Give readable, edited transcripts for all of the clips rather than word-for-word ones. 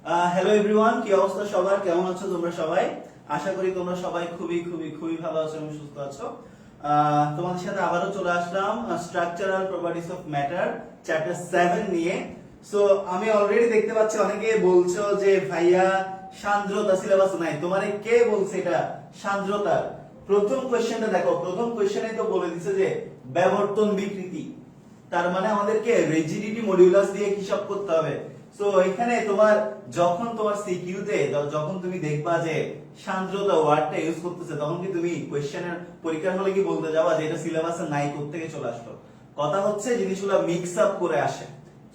Hello everyone, কি অবস্থা সবার? কেমন আছো তোমরা সবাই? আশা করি তোমরা সবাই খুবই খুবই খুবই ভালো আছো এবং সুস্থ আছো। তোমাদের সাথে আবারও চলে আসলাম structural properties of matter chapter 7 নিয়ে। সো আমি অলরেডি দেখতে পাচ্ছি অনেকে বলছো যে ভাইয়া সান্দ্রতা সিলেবাস নাই। তোমারে কে বলছে এটা সান্দ্রতা? প্রথম কোশ্চেনটা দেখো, প্রথম কোশ্চেনে তো বলে দিছে যে ব্যবর্তন বিকৃতি, তার মানে আমাদেরকে রিজিডিটি মডিউলাস দিয়ে হিসাব করতে হবে। সো এখানে তোমার যখন তোমার সিকিউতে যখন তুমি দেখবা যে সান্দ্রতা ওয়ার্ডটা ইউজ করতেছে, তখন কি তুমি কোশ্চেনের পরীক্ষার হলে কি বলতে যাবা যে এটা সিলেবাসে নাই, কোথা থেকে চলে আসলো? কথা হচ্ছে জিনিসগুলো মিক্স আপ করে আসে।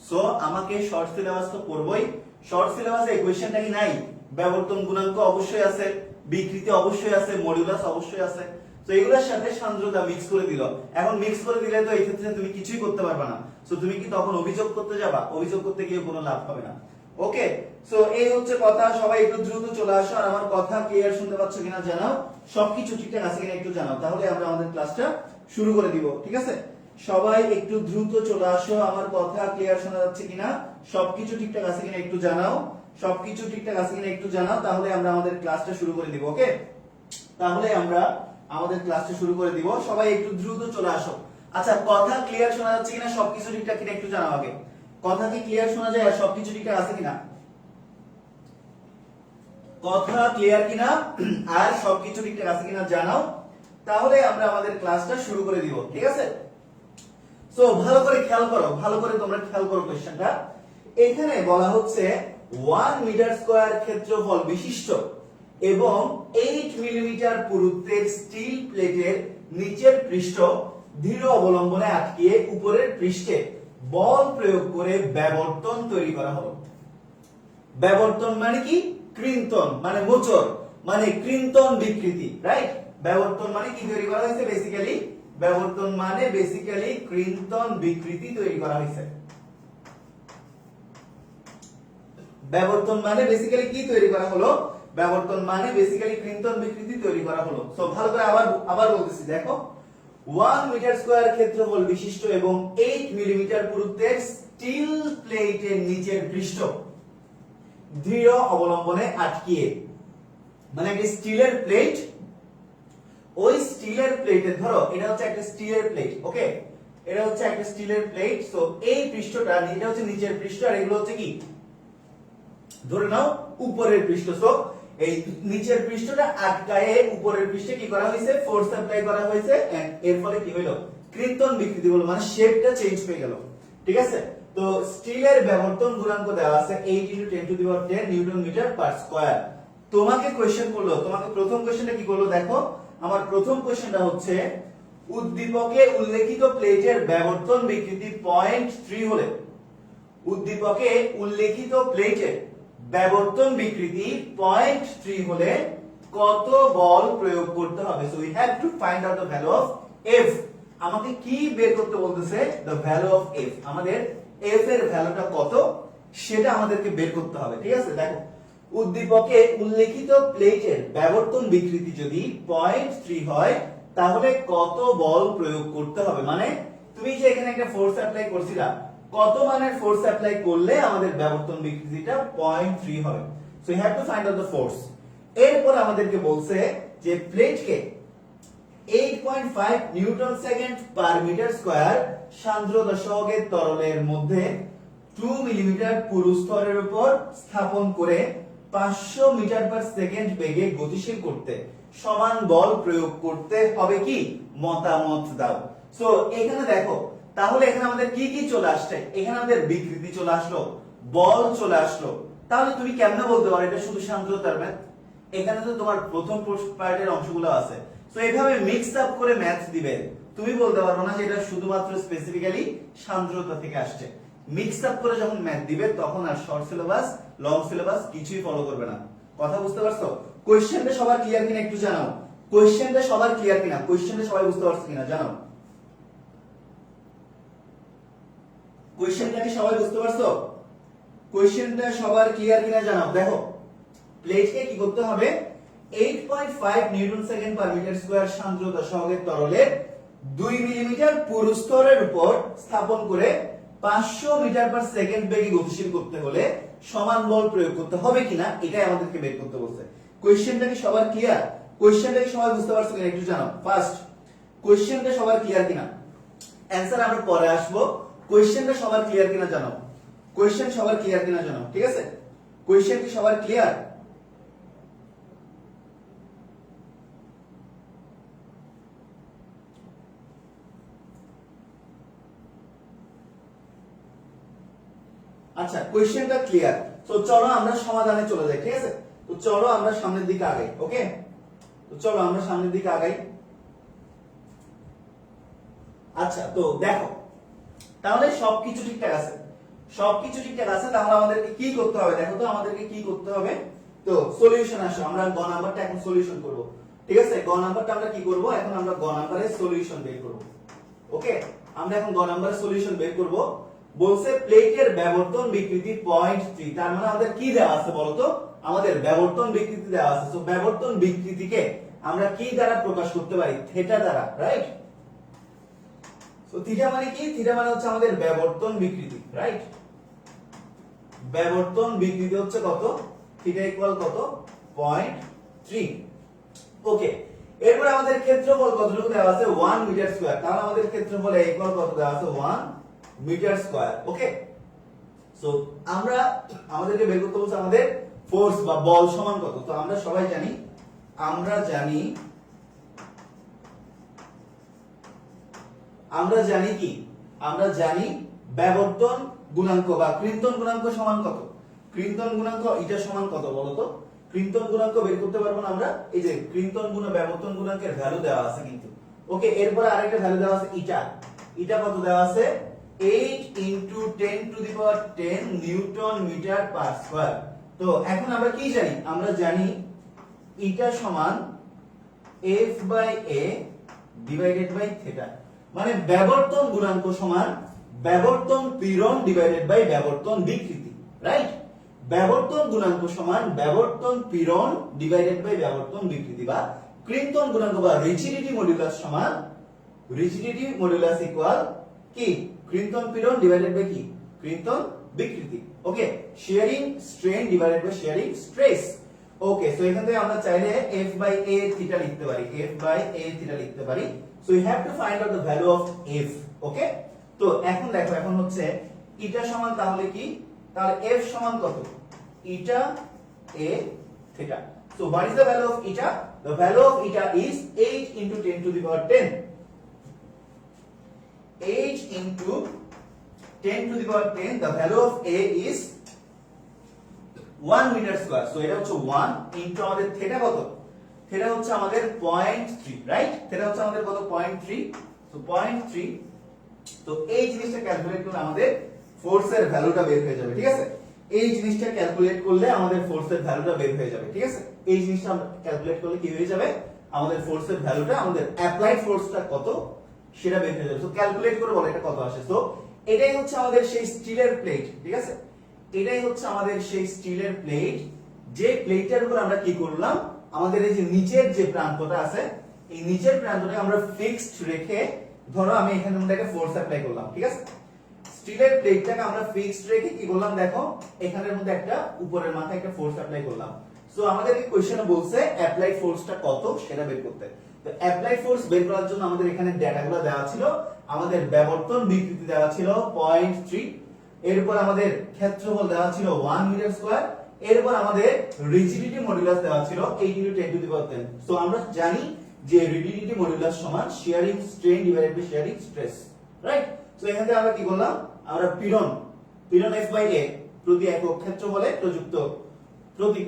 সো আমাকে শর্ট সিলেবাস তো পড়বই, শর্ট সিলেবাসে এই কোশ্চেনটা কি নাই? ব্যবর্তন গুণাঙ্ক অবশ্যই আছে, বিকৃতি অবশ্যই আছে, মডিউলাস অবশ্যই আছে। তো এগুলোর সাথে সান্দ্রতা মিক্স করে দিল। এখন মিক্স করে দিলে তো এই ক্ষেত্রে তুমি কিছুই করতে পারবে না। সো তুমি কি তখন অভিযোগ করতে যাবা? অভিযোগ করতে গিয়ে কোনো লাভ হবে না। ওকে, সো এই হচ্ছে কথা। সবাই একটু দ্রুত চলে আসো, আর আমার কথা ক্লিয়ার শুনতে পাচ্ছ কিনা জানাও, সবকিছু ঠিকঠাক আছে কিনা একটু জানাও, তাহলে আমরা আমাদের ক্লাসটা শুরু করে দিব। ঠিক আছে, সবাই একটু দ্রুত চলে আসো, আমার কথা ক্লিয়ার শোনা যাচ্ছে কিনা, সবকিছু ঠিকঠাক আছে কিনা একটু জানাও, সবকিছু ঠিকঠাক আছে কিনা একটু জানাও, তাহলে আমরা আমাদের ক্লাসটা শুরু করে দিব। ওকে, তাহলে আমরা আমাদের ক্লাসটা শুরু করে দিব। সবাই একটু দ্রুত চলে আসো। আচ্ছা, কথা ক্লিয়ার শোনা যাচ্ছে কিনা, সবকিছু ঠিকঠাক কিনা একটু জানাও আগে। কথা কি ক্লিয়ার শোনা যায় আর সবকিছু ঠিকঠাক আছে কিনা? কথা ক্লিয়ার কিনা আর সবকিছু ঠিকঠাক আছে কিনা জানাও, তাহলে আমরা আমাদের ক্লাসটা শুরু করে দিব। ঠিক আছে, সো ভালো করে খেয়াল করো, ভালো করে তোমরা খেয়াল করো কোশ্চেনটা। এখানে বলা হচ্ছে 1 মিটার স্কয়ার ক্ষেত্রফল বিশিষ্ট এবং 8 মিলিমিটার পুরুত্বের স্টিল প্লেটের নিচের পৃষ্ঠ দৃঢ় অবলম্বনে আটকিয়ে উপরের পৃষ্ঠে বল প্রয়োগ করে ব্যবর্তন তৈরি করা হলো। ব্যবর্তন মানে কি? কৃন্তন মানে মোচড়, মানে কৃন্তন বিকৃতি, রাইট? ব্যবর্তন মানে কি তৈরি করা হয়েছে? বেসিক্যালি ব্যবর্তন মানে বেসিক্যালি কৃন্তন বিকৃতি তৈরি করা হয়েছে। ব্যবর্তন মানে বেসিক্যালি কি তৈরি করা হলো? ব্যবর্তন মানে বেসিক্যালি কৃন্তন বিকৃতি তৈরি করা হলো। সো ভালো করে আবার বলতেছি, দেখো 1 মিটার স্কয়ার ক্ষেত্রফল বিশিষ্ট এবং 8 মিলিমিটার পুরুত্বের স্টিল প্লেটের নিচের পৃষ্ঠ দৃঢ় অবলম্বনে আটকিয়ে, মানে একটা স্টিলের প্লেট, ওই স্টিলের প্লেটে ধরো এটা হচ্ছে একটা স্টিলের প্লেট। ওকে, এটা হচ্ছে একটা স্টিলের প্লেট। সো এই পৃষ্ঠটা, এটা হচ্ছে নিচের পৃষ্ঠ আর এগুলো হচ্ছে কি, ধরে নাও উপরের পৃষ্ঠ। সো এই নিচের পৃষ্ঠটা আটকায়ে উপরের পৃষ্ঠে কি করা হয়েছে? ফোর্স অ্যাপ্লাই করা হয়েছে, এন্ড এর ফলে কি হলো? কৃন্তন বিকৃতি হলো, মানে শেপটা চেঞ্জ হয়ে গেল। ঠিক আছে, তো স্টিলের ব্যবর্তন গুণাঙ্ক দেওয়া আছে 8 × 10⁻10 নিউটন মিটার পার স্কয়ার। তোমাকে কোশ্চেন করলো, তোমাকে প্রথম কোশ্চেনটা কি করলো দেখো। আমার প্রথম কোশ্চেনটা হচ্ছে উদ্দীপকে উল্লেখিত প্লেটের ব্যবর্তন বিকৃতি 0.3 হলে, উদ্দীপকে উল্লেখিত প্লেটের ব্যবর্তন বিকৃতি 0.3 হলে কত বল প্রয়োগ করতে হবে? So we have to find out the value of F. আমাকে কি বের করতে বলতেছে? The value of F. আমাদের এফ এর ভ্যালুটা কত সেটা আমাদেরকে বের করতে হবে। ঠিক আছে, দেখো উদ্দীপকে উল্লেখিত প্লেটের ব্যবর্তন বিকৃতি যদি 0.3 হয় তাহলে কত বল প্রয়োগ করতে হবে, মানে তুমি যে এখানে একটা ফোর্স অ্যাপ্লাই করছিলা, কত মানের ফোর্স অ্যাপ্লাই করলে আমাদের ব্যবর্তন বিকৃতিটা 0.3 হবে। So you have to find out the force. এরপর আমাদেরকে বলছে যে প্লেটকে 8.5 newton second per metre square সান্দ্রতা সহগে তরলের মধ্যে 2 মিলিমিটার পুরু স্তরের উপর স্থাপন করে 500 মিটার পার সেকেন্ড বেগে গতিশীল করতে সমান বল প্রয়োগ করতে হবে। কি মতামত দাও। সো এখানে দেখো, তাহলে এখানে আমাদের কি কি চলে আসছে? এখানে আমাদের বিকৃতি চলে আসলো, বল চলে আসলো। তাহলে তুমি কেমনে বলতে পারো এটা শুধু সান্দ্রতার ম্যাথ? এখানে তো তোমার প্রথম পার্টের অংশগুলো আছে। সো এইভাবে মিক্স আপ করে ম্যাথ দিবে, তুমি বলতে পারবে না যে এটা শুধুমাত্র স্পেসিফিক্যালি সান্দ্রতা থেকে আসছে। মিক্স আপ করে যখন ম্যাথ দিবে তখন আর শর্ট সিলেবাস, লং সিলেবাস কিছুই ফলো করবে না। কথা বুঝতে পারছো? কোশ্চেনটা সবার ক্লিয়ার কিনা একটু জানাও। কোশ্চেনটা সবার ক্লিয়ার কিনা, কোশ্চেনটা সবাই বুঝতে পারছো কিনা জানাও। কোশ্চেনটা কি সবাই বুঝতে পারছো? কোশ্চেনটা সবার ক্লিয়ার কিনা জানাও। দেখো প্লেটকে কি করতে হবে? 8.5 newton second per metre square সান্দ্রতা সহগে তরলের 2 মিলিমিটার পুরু স্তরের উপর স্থাপন করে 500 মিটার পার সেকেন্ড বেগে গতিশীল করতে হলে সমান বল প্রয়োগ করতে হবে কিনা এটাই আমাদেরকে বের করতে বলছে। কোশ্চেনটা কি সবার ক্লিয়ার? কোশ্চেনটা কি সবাই বুঝতে পারছো কিনা একটু জানাও। ফার্স্ট কোশ্চেনটা সবার ক্লিয়ার কিনা? অ্যানসার আমরা পরে আসবো। কোশ্চেনটা সবার ক্লিয়ার কিনা জানাও। কোশ্চেন সবার ক্লিয়ার কিনা জানাও, ঠিক আছে? কোশ্চেন কি সবার ক্লিয়ার? আচ্ছা, কোশ্চেনটা ক্লিয়ার। তো চলো আমরা সমাধানে চলে যাই, ঠিক আছে? তো চলো আমরা সামনের দিকে আগাই। ওকে, তো চলো আমরা সামনের দিকে আগাই। আচ্ছা, তো দেখো তাহলে সবকিছু ঠিকঠাক আছে, সবকিছু ঠিকঠাক আছে। তাহলে আমাদেরকে কি করতে হবে দেখো তো, আমাদেরকে কি করতে হবে? তো সলিউশন আসো, আমরা গ নাম্বারটা এখন সলিউশন করব, ঠিক আছে? গ নাম্বারটা আমরা কি করব এখন? আমরা গ নাম্বারের সলিউশন বের করব। ওকে, আমরা এখন গ নাম্বারের সলিউশন বের করব। বলছে প্লেটের ব্যবর্তন বিকৃতি 0.3, তার মানে আমাদের কি দেওয়া আছে বলতো? আমাদের ব্যবর্তন বিকৃতি দেওয়া আছে। সো ব্যবর্তন বিকৃতিকে আমরা কি দ্বারা প্রকাশ করতে পারি? থিটা দ্বারা, রাইট? সো থিটা মানে কি? থিটা মানে হচ্ছে আমাদের ব্যবর্তন বিকৃতি, রাইট? ব্যবর্তন বিকৃতি হচ্ছে কত? থিটা ইকুয়াল কত? 0.3। ওকে, এরপর আমাদের ক্ষেত্রফল কতটুকু দেওয়া আছে? 1 মিটার স্কয়ার। তাহলে আমাদের ক্ষেত্রফল ইকুয়াল কত দেওয়া আছে? 1 মিটার স্কয়ার। ওকে, সো আমরা আমাদেরকে বের করতে বলছে আমাদের ফোর্স বা বল সমান কত। তো আমরা সবাই জানি, আমরা জানি কি? আমরা জানি ব্যবর্তন গুণাঙ্ক বা কৃন্তন গুণাঙ্ক সমান কত? কৃন্তন গুণাঙ্ক এটা সমান কত বলতো? কৃন্তন গুণাঙ্ক বের করতে পারবো না আমরা। এই যে কৃন্তন গুণ ব্যবর্তন গুণাঙ্কের ভ্যালু দেওয়া আছে কিন্তু। ওকে, এরপর আরেকটা ভ্যালু দেওয়া আছে ইটা। ইটা কত দেওয়া আছে? 8 × 10⁻10 নিউটন মিটার পার স্কয়ার। তো এখন আমরা কি জানি? আমরা জানি ইটা সমান F/A ডিভাইডেড বাই থিটা। মানে ব্যবর্তন গুণাঙ্ক সমান ব্যবর্তন পীড়ন ডিভাইডেড বাই ব্যবর্তন বিকৃতি, রাইট? ব্যবর্তন গুণাঙ্ক সমান ব্যবর্তন পীড়ন ডিভাইডেড বাই ব্যবর্তন বিকৃতি, বা কৃন্তন গুণাঙ্ক বা রিজিডিটি মডুলাস সমান রিজিডিটি মডুলাস ইকুয়াল কি? কৃন্তন পীড়ন ডিভাইডেড বাই কি? কৃন্তন বিকৃতি। Okay, shearing strain divided by shearing stress. Okay, so এখান থেকে আমরা চাইলে F/A থিটা লিখতে পারি, F/A থিটা লিখতে পারি। So you have to find out the value of F। Okay, তো এখন দেখো, এখন হচ্ছে ইটা সমান তাহলে কি? তাহলে F সমান কত? ইটা A theta. So what is the value of eta? The value of eta is 8 × 10⁻10। 8 × 10⁻10, the value of A is 1 meter square. So এটা হচ্ছে 1 ইনটু আমাদের থিটা কত? থিটা হচ্ছে আমাদের 0.3, রাইট? থিটা হচ্ছে আমাদের কত? 0.3। সো 0.3। তো এই জিনিসটা ক্যালকুলেট করলে আমাদের ফোর্সের ভ্যালুটা বের হয়ে যাবে, ঠিক আছে? এই জিনিসটা ক্যালকুলেট করলে আমাদের ফোর্সের ভ্যালুটা বের হয়ে যাবে, ঠিক আছে? এই জিনিসটা আমরা ক্যালকুলেট করলে কি হয়ে যাবে? আমাদের ফোর্সের ভ্যালুটা, আমাদের অ্যাপ্লাইড ফোর্সটা কত সেটা বের হয়ে যাবে। সো ক্যালকুলেট করে বলো এটা কত আসে। সো এটাই হচ্ছে আমাদের সেই স্টিলের প্লেট, ঠিক আছে? এটাই হচ্ছে আমাদের সেই স্টিলের প্লেট, যে প্লেটের উপর আমরা কি করলাম? আমাদের এই যে নিচের যে প্রান্তটা আছে, এই নিচের প্রান্তটাকে আমরা ফিক্সড রেখে, ধরো আমি এখানে মধ্যে ফোর্স অ্যাপ্লাই করলাম, ঠিক আছে? স্টিলের প্লেটটাকে আমরা ফিক্সড রেখে কি করলাম দেখো, এখানের মধ্যে একটা উপরের মাথায় একটা ফোর্স অ্যাপ্লাই করলাম। সো আমাদের এই কোশ্চেনে বলছে অ্যাপ্লাইড ফোর্সটা কত সেটা বের করতে। তো অ্যাপ্লাইড ফোর্স বের করার জন্য আমাদের এখানে ডেটাগুলো দেওয়া ছিল। আমাদের ব্যবর্তন বিকৃতি দেওয়া ছিল 0.3, এরপর আমাদের ক্ষেত্রফল দেওয়া ছিল 1 মিটার স্কয়ার, এরপর আমাদের রিজিডিটি মডুলাস দেওয়া ছিল 8 × 10⁻10। সো আমরা জানি যে রিজিডিটি মডুলাস সমান shearing strain divided by shearing stress, right? So এখান থেকে আমরা কি করলাম? আমরা পীড়ন F/A প্রতি একক ক্ষেত্রফলে প্রযুক্ত প্রতি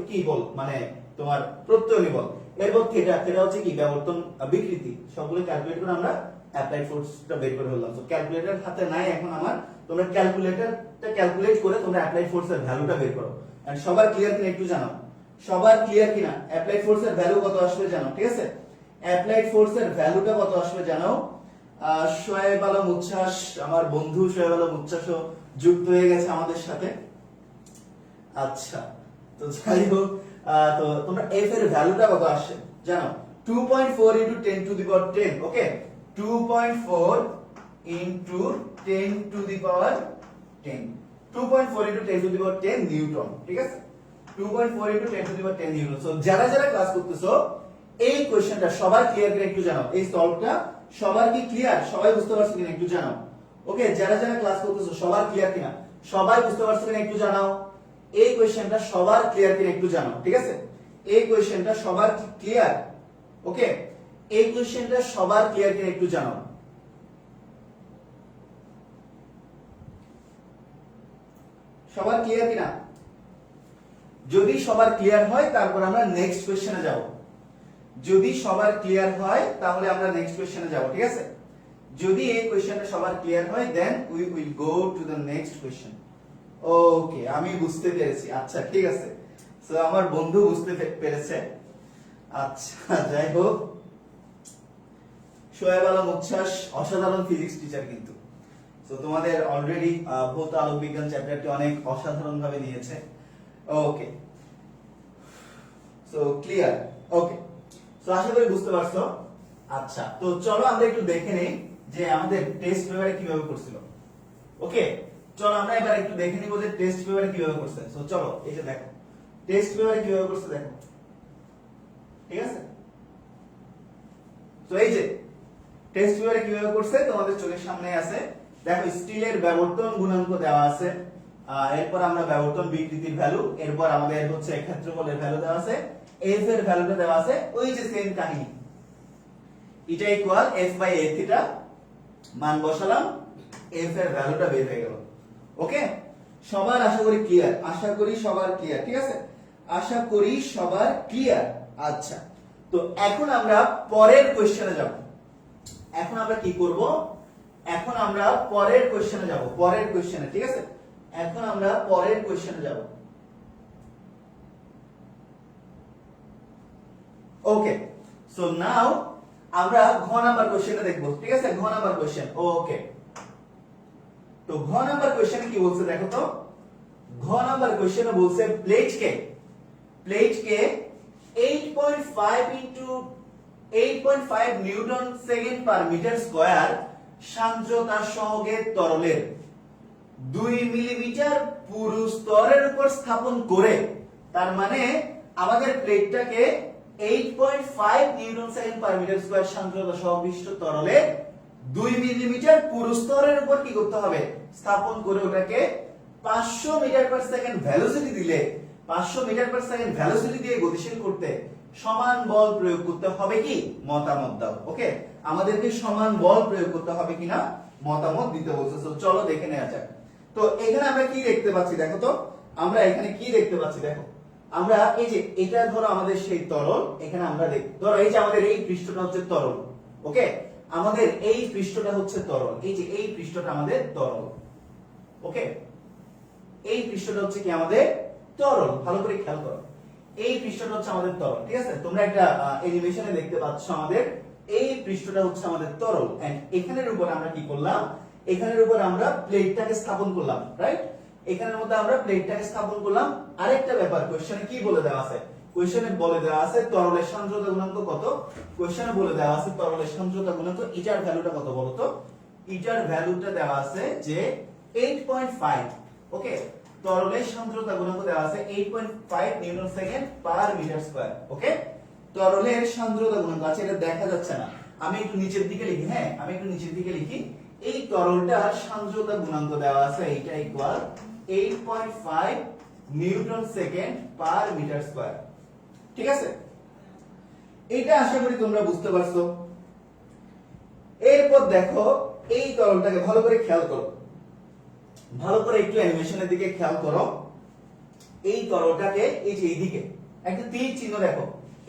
কি বল মানে তোমার প্রত্যয়নী বল, এরপর থিটা হচ্ছে কি? ব্যবর্তন বিকৃতি। সবগুলো ক্যালকুলেট করে আমরা অ্যাপ্লাইড ফোর্সটা বের করে ফেললাম। সো ক্যালকুলেটর হাতে নাই এখন আমার, তোমরা ক্যালকুলেটরটা ক্যালকুলেট করে তোমরা অ্যাপ্লাইড ফোর্সের ভ্যালুটা বের করো। এন্ড সবার ক্লিয়ার কিনা একটু জানাও, সবার ক্লিয়ার কিনা অ্যাপ্লাইড ফোর্সের ভ্যালু কত আসবে জানাও, ঠিক আছে? অ্যাপ্লাইড ফোর্সের ভ্যালুটা কত আসবে জানাও। শোয়েব আলম উচ্ছ্বাস, আমার বন্ধু শোয়েব আলম উচ্ছ্বাসও যুক্ত হয়ে গেছে আমাদের সাথে। আচ্ছা, তো যাই হোক, তো তোমরা f এর ভ্যালুটা কত আসে জানো? 2.4 × 10⁻10। ওকে, 2.4 × 10⁻10। 2.4 into 10 to the power 10 Newton, ঠিক আছে? 2.4 into 10 to the power 10 Newton. So যারা যারা ক্লাস করতেছো এই কোশ্চেনটা সবার ক্লিয়ার করে একটু জানাও। এই সলভটা সবার কি ক্লিয়ার? সবাই বুঝতে পারছো কিনা একটু জানাও। ওকে, যারা যারা ক্লাস করতেছো সবার ক্লিয়ার কিনা? সবাই বুঝতে পারছো কিনা একটু জানাও। এই কোশ্চেনটা সবার ক্লিয়ার কিনা একটু জানাও, ঠিক আছে? এই কোশ্চেনটা সবার ক্লিয়ার? ওকে, এই কোশ্চেনটা সবার ক্লিয়ার কিনা একটু জানাও। সবার ক্লিয়ার কিনা? যদি সবার ক্লিয়ার হয় তারপর আমরা নেক্সট কোশ্চেনে যাব। যদি সবার ক্লিয়ার হয় তাহলে আমরা নেক্সট কোশ্চেনে যাব, ঠিক আছে? যদি এই কোশ্চেনটা সবার ক্লিয়ার হয় then we will go to the next question. Okay, আমি বুঝতে পেরেছি। আচ্ছা ঠিক আছে, সো আমার বন্ধু বুঝতে পেরেছে। আচ্ছা যাই হোক, শোয়েব আলম উচ্ছ্বাস অসাধারণ ফিজিক্স টিচার কিন্তু। তো তোমাদের অলরেডি ভৌত আলোক বিজ্ঞান চ্যাপ্টারটি অনেক অসাধারণ ভাবে নিয়েছে। ওকে, সো ক্লিয়ার। ওকে, সো আশা করি বুঝতে পারছো। আচ্ছা, তো চলো আমরা একটু দেখে নেই যে আমাদের টেস্ট পেপারে কিভাবে করছিল। ওকে, চলো আমরা এবার একটু দেখে নিব যে টেস্ট পেপারে কিভাবে করছে। সো চলো এই যে দেখো টেস্ট পেপারে কিভাবে করছে দেখো, ঠিক আছে? তো এই যে টেস্ট পেপারে কিভাবে করছে তোমাদের চোখের সামনে আছে। দেখো স্টিলের ব্যবর্তন গুণাঙ্ক দেওয়া আছে, এরপর আমরা ব্যবর্তন বিকৃতির ভ্যালু, এরপর আমাদের হচ্ছে ক্ষেত্রফলের ভ্যালু দেওয়া আছে, এফ এর ভ্যালুটা দেওয়া আছে, ওই যে সেম কাহিনী। এটা equal F by A theta, মান বসালাম, এফ এর ভ্যালুটা বের হয়ে গেল। ওকে, সবার আশা করি ক্লিয়ার? আশা করি সবার ক্লিয়ার, ঠিক আছে? আশা করি সবার ক্লিয়ার। আচ্ছা, তো এখন আমরা পরের কোশ্চেনে যাব। এখন আমরা কি করব? এখন আমরা পরের কোশ্চেনে যাব, পরের কোশ্চেনে, ঠিক আছে? এখন আমরা পরের কোশ্চেনে যাব। ওকে, সো নাও আমরা ঘ নাম্বার কোশ্চেনটা দেখব, ঠিক আছে? ঘ নাম্বার কোশ্চেন। ওকে, তো ঘ নাম্বার কোশ্চেনে কি বলছে দেখো তো। ঘ নাম্বার কোশ্চেনে বলছে প্লেটকে 8.5 into 8.5 newton second per metre square সান্দ্রতা সহগে তরলের 2 মিলিমিটার পুরু স্তরের উপর স্থাপন করে, তার মানে আমাদের প্লেটটাকে 8.5 newton second per metre square সান্দ্রতা সহবিষ্ট তরলে 2 মিলিমিটার পুরু স্তরের উপর কি করতে হবে? স্থাপন করে ওটাকে 500 মিটার পার সেকেন্ড ভেলোসিটি দিলে, 500 মিটার পার সেকেন্ড ভেলোসিটি দিয়ে গতিশীল করতে সমান বল প্রয়োগ করতে হবে কি? মতামত দাও। ওকে, আমাদেরকে সমান বল প্রয়োগ করতে হবে কিনা মতামত দিতে বলছে। তো চলো দেখে নেওয়া যাক। তো এখানে আমরা কি দেখতে পাচ্ছি দেখো তো। আমরা এখানে কি দেখতে পাচ্ছি দেখো। আমরা এই যে এটা ধরো আমাদের সেই তরল, এখানে আমরা ধরো এই যে আমাদের এই পৃষ্ঠটা হচ্ছে তরল। ওকে, আমাদের এই পৃষ্ঠটা হচ্ছে তরল, এই যে এই পৃষ্ঠটা আমাদের তরল। ওকে, এই পৃষ্ঠটা হচ্ছে কি আমাদের তরল। ভালো করে খেয়াল করো, এই পৃষ্ঠটা হচ্ছে আমাদের তরল, ঠিক আছে? তোমরা একটা অ্যানিমেশনে দেখতে পাচ্ছ আমাদের এই পৃষ্ঠটা হচ্ছে আমাদের তরল। এন্ড এখানের উপর আমরা কি করলাম? এখানের উপর আমরা প্লেটটাকে স্থাপন করলাম, রাইট? এখানের মধ্যে আমরা প্লেটটাকে স্থাপন করলাম। আরেকটা ব্যাপার কোশ্চেনে কি বলে দেওয়া আছে? কোশ্চেনে বলে দেওয়া আছে তরলের সান্দ্রতা গুণাঙ্ক কত। কোশ্চেনে বলে দেওয়া আছে তরলের সান্দ্রতা গুণাঙ্ক, এটার ভ্যালুটা কত বলো তো? এটার ভ্যালুটা দেওয়া আছে যে 8.5। ওকে, তরলের সান্দ্রতা গুণাঙ্ক দেওয়া আছে 8.5 newton second per metre square. Okay, তরলের সান্দ্রতা গুণাঙ্ক আছে, এটা দেখা যাচ্ছে না, আমি একটু নিচের দিকে লিখি। হ্যাঁ, আমি একটু নিচের দিকে লিখি। এই তরলটার সান্দ্রতা গুণাঙ্ক দেওয়া আছে, এটা equal 8.5 newton second per metre square, ঠিক আছে? এটা আশা করি তোমরা বুঝতে পারছো। এরপর দেখো এই তরলটাকে ভালো করে খেয়াল করো, ভালো করে একটু অ্যানিমেশনের দিকে খেয়াল করো। এই তরলটাকে এই যে এইদিকে একটা তীর চিহ্ন দেখো,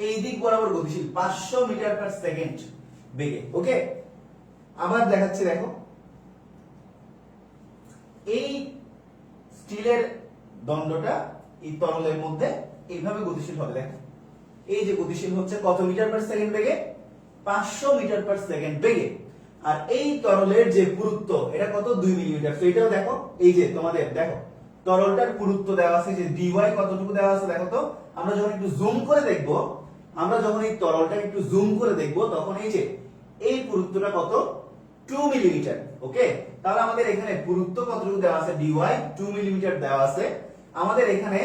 এই দিক বরাবর গতিশীল 500 মিটার পার সেকেন্ড বেগে। ওকে, আবার দেখাচ্ছি দেখো, এই স্টিলের দণ্ডটা এই তরলের মধ্যে এইভাবে গতিশীল হবে। দেখো এই যে গতিশীল হচ্ছে কত মিটার পার সেকেন্ড বেগে? 500 মিটার পার সেকেন্ড বেগে। আর এই তরলের যে পুরুত্ব এটা কত? 2 মিলিমিটার। তো এটাও দেখো, এই যে তোমাদের দেখো তরলটার পুরুত্ব দেওয়া আছে যে dy কতটুকু দেওয়া আছে দেখো তো। আমরা যখন একটু জুম করে দেখব, আমরা যখন এই তরলটা একটু জুম করে দেখব, তখন এই যে এই পুরুত্বটা কত? 2 মিলিমিটার। ওকে, তাহলে আমাদের এখানে পুরুত্ব কতটুকু দেওয়া আছে, dy 2 মিলিমিটার দেওয়া আছে। আমাদের এখানে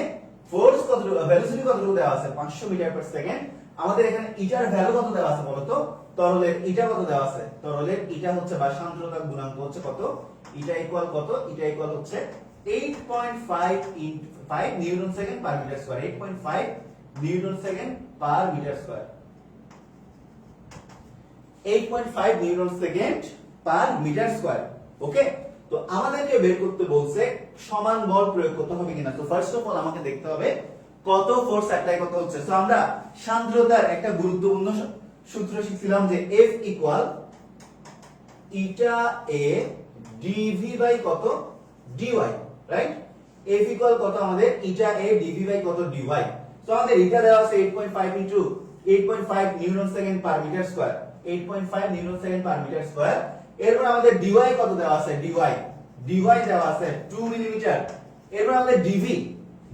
ফোর্স কতটুকু, ভেলোসিটি কতটুকু দেওয়া আছে, 500 মিটার পার সেকেন্ড। আমাদের এখানে ইটার ভ্যালু কত দেওয়া আছে বলতো, তরলের ইটা কত দেওয়া আছে, তরলের ইটা হচ্ছে বা সান্দ্রতা গুণাঙ্ক হচ্ছে কত, ইটা ইকুয়াল কত, ইটা ইকুয়াল হচ্ছে 8.5 into 5 newton second per metre square, 8.5 newton second per metre square, 8.5 newton second per metre square. Okay, তো আমাদেরকে বের করতে বলছে সমান বল প্রয়োগ করতে হবে কিনা। তো ফার্স্ট অফ অল আমাকে দেখতে হবে কত ফোর্স অ্যাপ্লাই করতে হচ্ছে। সো আমরা সান্দ্রতার একটা গুরুত্বপূর্ণ সূত্র শিখছিলাম যে F equal eta A dv by কত ডিওয়াই, রাইট? F ইকুয়াল কত আমাদের, ইটা এ ডিভি বাই কত ডিওয়াই। সো আমাদের ইটা দেওয়া আছে 8.5 into 8.5 newton second per metre square, 8.5 newton second per metre square. এরপর আমাদের ডিওয়াই কত দেওয়া আছে, ডিওয়াই দেওয়া আছে 2 মিলিমিটার। এরপর আমাদের ডিভি,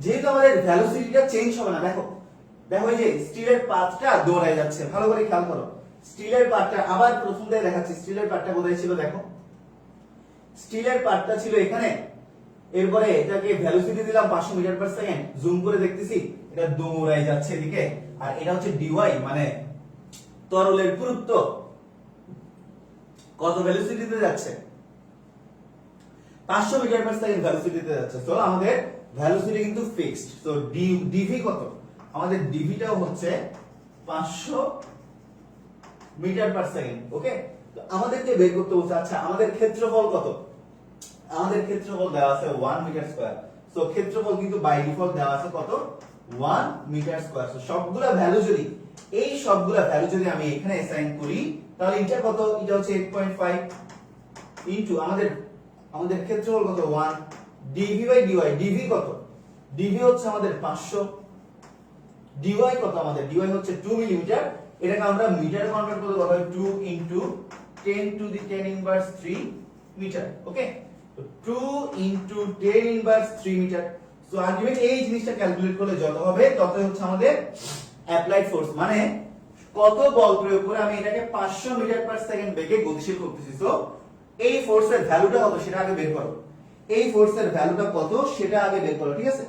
যেহেতু আমাদের ভেলোসিটিটা চেঞ্জ হবে না, দেখো দেখো এই যে স্টিলের পাতটা দৌড়ায় যাচ্ছে, ভালো করে খেয়াল করো। স্টিলের পাতটা আবার প্রথম থেকে দেখাচ্ছি, স্টিলের পাতটা কোথায় ছিল দেখো, স্টিলের পাতটা ছিল এখানে। এরপরে এটাকে ভেলোসিটি দিলাম 500 মিটার পার সেকেন্ড, জুম করে দেখতেছি এটা দৌড়ায় যাচ্ছে এদিকে। আর এটা হচ্ছে ডিওয়াই মানে তরলের পুরুত্ব, কত ভেলোসিটিতে যাচ্ছে, 500 মিটার পার সেকেন্ড ভেলোসিটিতে যাচ্ছে। তো আমাদের ভেলোসিটি কিন্তু ফিক্সড। তো ডিভি কত, আমাদের ডিভিটাও হচ্ছে 500 মিটার পার সেকেন্ড। ওকে, তো আমাদেরকে বের করতে বলছে আচ্ছা আমাদের ক্ষেত্রফল কত, আমাদের ক্ষেত্রফল দেওয়া আছে 1 মিটার স্কয়ার। সো ক্ষেত্রফল কিন্তু বাই ডিফল্ট দেওয়া আছে কত, 1 মিটার স্কয়ার। সো সবগুলা ভ্যালু যদি, এই সবগুলা ভ্যালু যদি আমি এখানে অ্যাসাইন করি, তাহলে এটা কত, এটা হচ্ছে 8.5 ইনটু আমাদের ক্ষেত্রফল কত 1 ডিভি বাই ডিওয়াই, ডিভি কত, ডিভি হচ্ছে আমাদের 500, ডিওয়াই কত, আমাদের ডিওয়াই হচ্ছে 2 মিলিমিটার। এটাকে আমরা মিটারে কনভার্ট করতে কত হয়, 2 into 10 to the 10 inverse 3 metre. Okay, তো 2 into 10 inverse 3 metre. So ultimate এই জিনিসটা ক্যালকুলেট করলে যত হবে ততই হচ্ছে আমাদের অ্যাপ্লাইড ফোর্স, মানে কত বল প্রয়োগ করে আমি এটাকে 500 মিটার পার সেকেন্ড বেগে গতিশীল করতেছি। সো এই ফোর্সের ভ্যালুটা কত সেটা আগে বের করো, এই ফোর্সের ভ্যালুটা কত সেটা আগে বের করো, ঠিক আছে?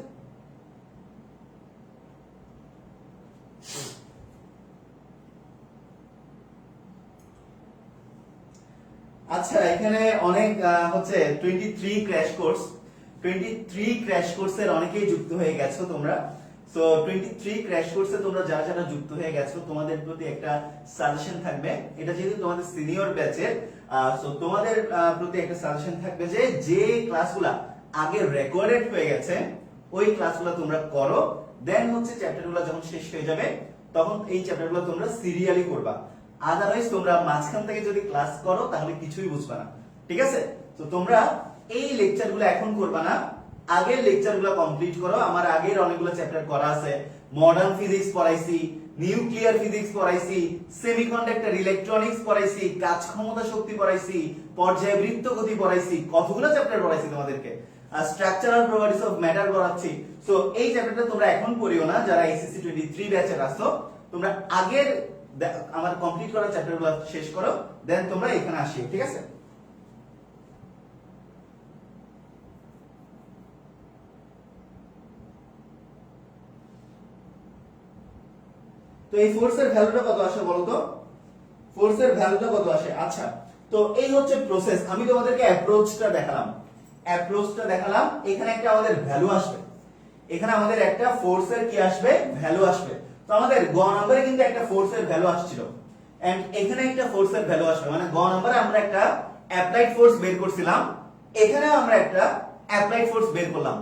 আচ্ছা এখানে অনেক হচ্ছে 23 ক্র্যাশ কোর্স, 23 ক্র্যাশ কোর্সের অনেকেই যুক্ত হয়ে গেছো তোমরা। সো 23 ক্র্যাশ কোর্সে তোমরা যারা যারা যুক্ত হয়ে গেছো তোমাদের প্রতি একটা সাজেশন থাকবে, এটা যেহেতু তোমাদের সিনিয়র ব্যাচের, সো তোমাদের প্রতি একটা সাজেশন থাকবে যে যে ক্লাসগুলা আগে রেকর্ডেড হয়ে গেছে ওই ক্লাসগুলো তোমরা করো, দেন হচ্ছে চ্যাপ্টারগুলো যখন শেষ হয়ে যাবে তখন এই চ্যাপ্টারগুলো তোমরা সিরিয়ালি করবা। আদারওয়াইজ তোমরা মাঝখান থেকে যদি ক্লাস করো তাহলে কিছুই বুঝবা না, ঠিক আছে? তো তোমরা এই লেকচারগুলো এখন করবা না, আগের লেকচারগুলো কমপ্লিট করো। আমার আগের অনেকগুলো চ্যাপ্টার করা আছে, মডার্ন ফিজিক্স পড়াইছি, নিউক্লিয়ার ফিজিক্স পড়াইছি, সেমিকন্ডাক্টর ইলেকট্রনিক্স পড়াইছি, কাজ ক্ষমতা শক্তি পড়াইছি, পর্যায়বৃত্ত গতি পড়াইছি, কতগুলো চ্যাপ্টার পড়াইছি তোমাদেরকে, স্ট্রাকচারাল প্রপার্টিজ অফ ম্যাটার পড়াচ্ছি। সো এই চ্যাপ্টারটা তোমরা এখন পড়িও না, যারা এসএসসি 23 ব্যাচের আছো তোমরা আগের আমার কমপ্লিট করা চ্যাপ্টারগুলো শেষ করো, দেন তোমরা এখানে আসিও, ঠিক আছে? তো এই ফোর্সের ভ্যালুটা কত আসে বলো তো, ফোর্সের ভ্যালুটা কত আসে? আচ্ছা তো এই হচ্ছে প্রসেস, আমি তোমাদেরকে অ্যাপ্রোচটা দেখালাম, এখানে একটা আমাদের ভ্যালু আসবে, এখানে আমাদের একটা ফোর্সের কি আসবে, ভ্যালু আসবে। তো আমাদের গ নম্বরে কিন্তু একটা ফোর্সের ভ্যালু আসছিল এন্ড এখানে একটা ফোর্সের ভ্যালু আসবে, মানে গ নম্বরে আমরা একটা অ্যাপ্লাইড ফোর্স বের করছিলাম, এখানেও আমরা একটা অ্যাপ্লাইড ফোর্স বের করলাম।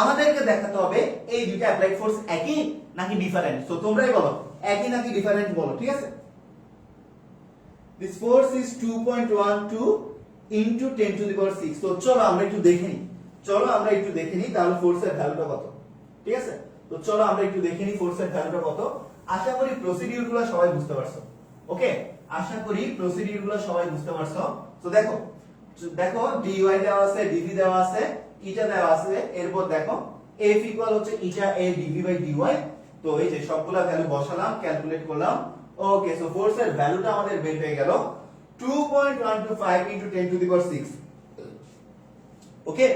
আমাদেরকে দেখাতে হবে এই দুইটা অ্যাপ্লাইড ফোর্স একই নাকি ডিফারেন্ট। সো তোমরাই বলো একই নাকি ডিফারেন্ট বলো, ঠিক আছে? This force is 2.12 into 10 to the power 6. তো চলো আমরা একটু দেখে নিই, তাহলে ফোর্সের ভ্যালুটা কত, ঠিক আছে? তো চলো আমরা একটু দেখে নিই ফোর্সের ভ্যালুটা কত। আশা করি প্রসিডিউরগুলো সবাই বুঝতে পারছো, ওকে? আশা করি প্রসিডিউরগুলো সবাই বুঝতে পারছো। তো দেখো dy দেওয়া আছে, dv দেওয়া আছে, ইটা দেওয়া আছে, এরপর দেখো f ইকুয়াল হচ্ছে ইটা a dv বাই dy। তো এই যে সবগুলা ভ্যালু বসালাম, ক্যালকুলেট করলাম, ওকে। সো ফোর্সের ভ্যালুটা আমাদের বের হয়ে গেল 2.125 into 10 to the power 6 okay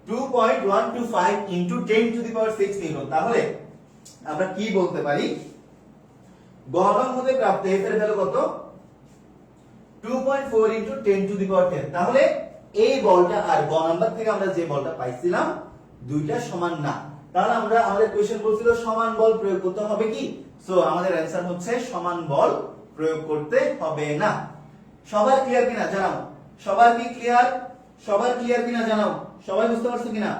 2.125 into 10 to the power 6 Newton তাহলে আমরা কি বলতে পারি গড়ন হতে প্রাপ্ত F এর ভ্যালু কত 2.4 into 10 to the power 10 তাহলে এই বলটা আর গ নাম্বার থেকে আমরা যে বলটা পাইছিলাম দুইটা সমান না তাহলে আমরা আমাদের কোশ্চেন বলছিল সমান বল প্রয়োগ করতে হবে কি সো আমাদের অ্যানসার হচ্ছে সমান বল প্রয়োগ করতে হবে না সবার ক্লিয়ার কিনা জানাও সবার কি ক্লিয়ার কিনা জানাও সবাই বুঝতে পারছো কিনা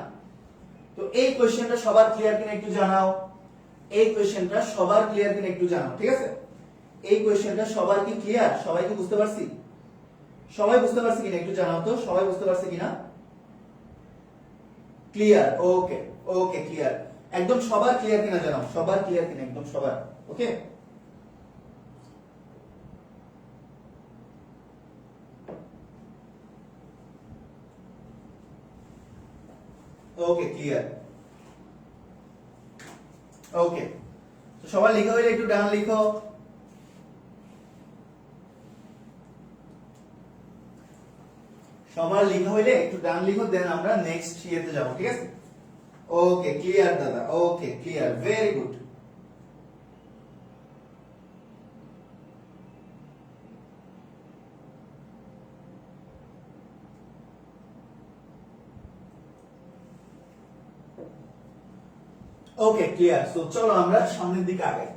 তো এই কোশ্চেনটা সবার ক্লিয়ার কিনা একটু জানাও এই কোশ্চেনটা সবার ক্লিয়ার কিনা একটু জানাও ঠিক আছে এই কোশ্চেনটা সবার কি ক্লিয়ার সবাই কি বুঝতে পারছি সবাই বুঝতে পারছে কিনা একটু জানাও তো সবাই বুঝতে পারছে কিনা ক্লিয়ার ওকে ক্লিয়ার একদম সবার ক্লিয়ার কিনা জানাও সবার ক্লিয়ার কিনা একদম সবার ওকে ক্লিয়ার ওকে তো সবাই লেখা হইলে একটু ডান লিখো সবার লেখা হইলে একটু ডান লিখো দেন আমরা নেক্সট ইয়েতে যাব ঠিক আছে ওকে ক্লিয়ার দাদা okay clear very good okay clear so চলো আমরা সামনের দিকে আগাই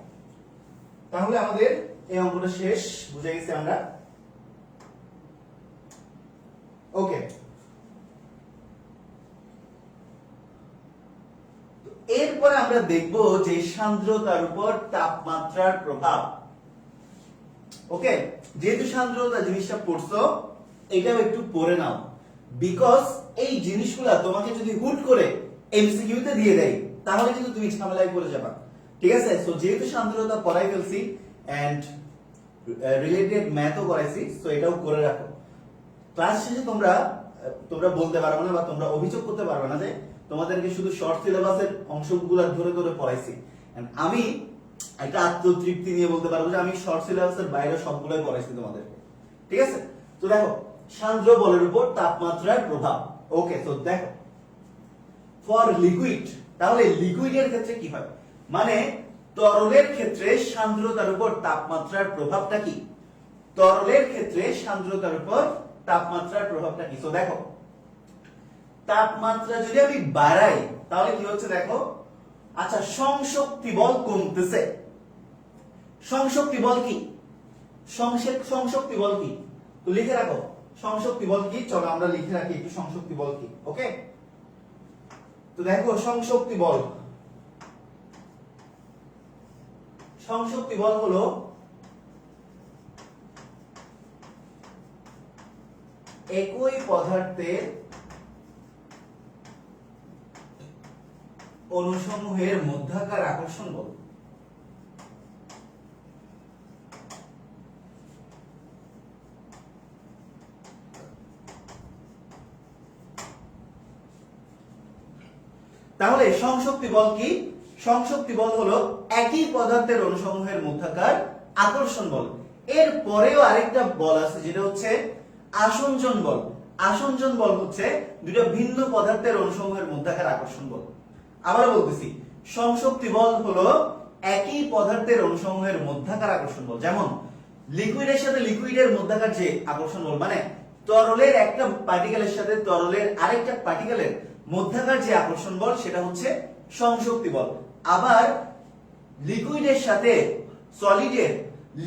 তাহলে আমাদের এই অঙ্কটা শেষ বুঝে গেছি আমরা ওকে এরপরে আমরা দেখব যে সান্দ্রতার উপর তাপমাত্রার প্রভাব ওকে যেহেতু সান্দ্রতা জিনিসটা পড়ছো এটাও একটু পড়ে নাও বিকজ এই জিনিসগুলা তোমাকে যদি হুট করে এমসিকিউ তে দিয়ে দেয় তাহলে কিন্তু তুমি ঝামেলায় পড়ে যাবে ঠিক আছে সো যেহেতু সান্দ্রতা পড়াই ফেলছি এন্ড রিলেটেড ম্যাথও করাইছি সো এটাও করে রাখো ক্লাস শেষে তোমরা বলতে পারবে না বা তোমরা অভিযোগ করতে পারবে না যে তোমাদেরকে শুধু শর্ট সিলেবাসের অংশগুলো ধরে ধরে পড়াইছি এন্ড আমি একটা আত্মতৃপ্তি নিয়ে বলতে পারবো যে আমি শর্ট সিলেবাসের বাইরে সবগুলোই পড়াইছি তোমাদেরকে ঠিক আছে তো দেখো সান্দ্র বলের উপর তাপমাত্রার প্রভাব ওকে তো দেখো ফর লিকুইড তাহলে লিকুইডের ক্ষেত্রে কি হয় মানে তরলের ক্ষেত্রে সান্দ্রতার উপর তাপমাত্রার প্রভাবটা কি তরলের ক্ষেত্রে সান্দ্রতার উপর তাপমাত্রার প্রভাবটা কি তো দেখো তাপমাত্রা যদি আমি বাড়াই তাহলে কি হচ্ছে দেখো আচ্ছা সংশক্তি বল কমতেছে সংশক্তি বল কি সংশক্তি বল কি তো লিখে রাখো সংশক্তি বল কি চলো আমরা লিখে রাখি একটু সংশক্তি বল কি ওকে তো দেখো সংশক্তি বল হলো একই পদার্থের অণুসমূহের মধ্যাকার আকর্ষণ বল তাহলে সংশক্তি বল কি সংশক্তি বল হলো একই পদার্থের অণুসমূহের মধ্যাকার আকর্ষণ বল এর পরেও আরেকটা বল আছে যেটা হচ্ছে আসঞ্জন বল আসঞ্জন বল হচ্ছে দুটো ভিন্ন পদার্থের অণুসমূহের মধ্যাকার আকর্ষণ বল আবার বলতেছি সংশক্তি বল হলো একই পদার্থের অণুসমূহের মধ্যাকার আকর্ষণ বল যেমন লিকুইডের সাথে লিকুইডের মধ্যাকার যে আকর্ষণ বল মানে তরলের একটা পার্টিকেলের সাথে তরলের আরেকটা পার্টিকেলের মধ্যাকার যে আকর্ষণ বল সেটা হচ্ছে সংশক্তি বল আবার লিকুইডের সাথে সলিডের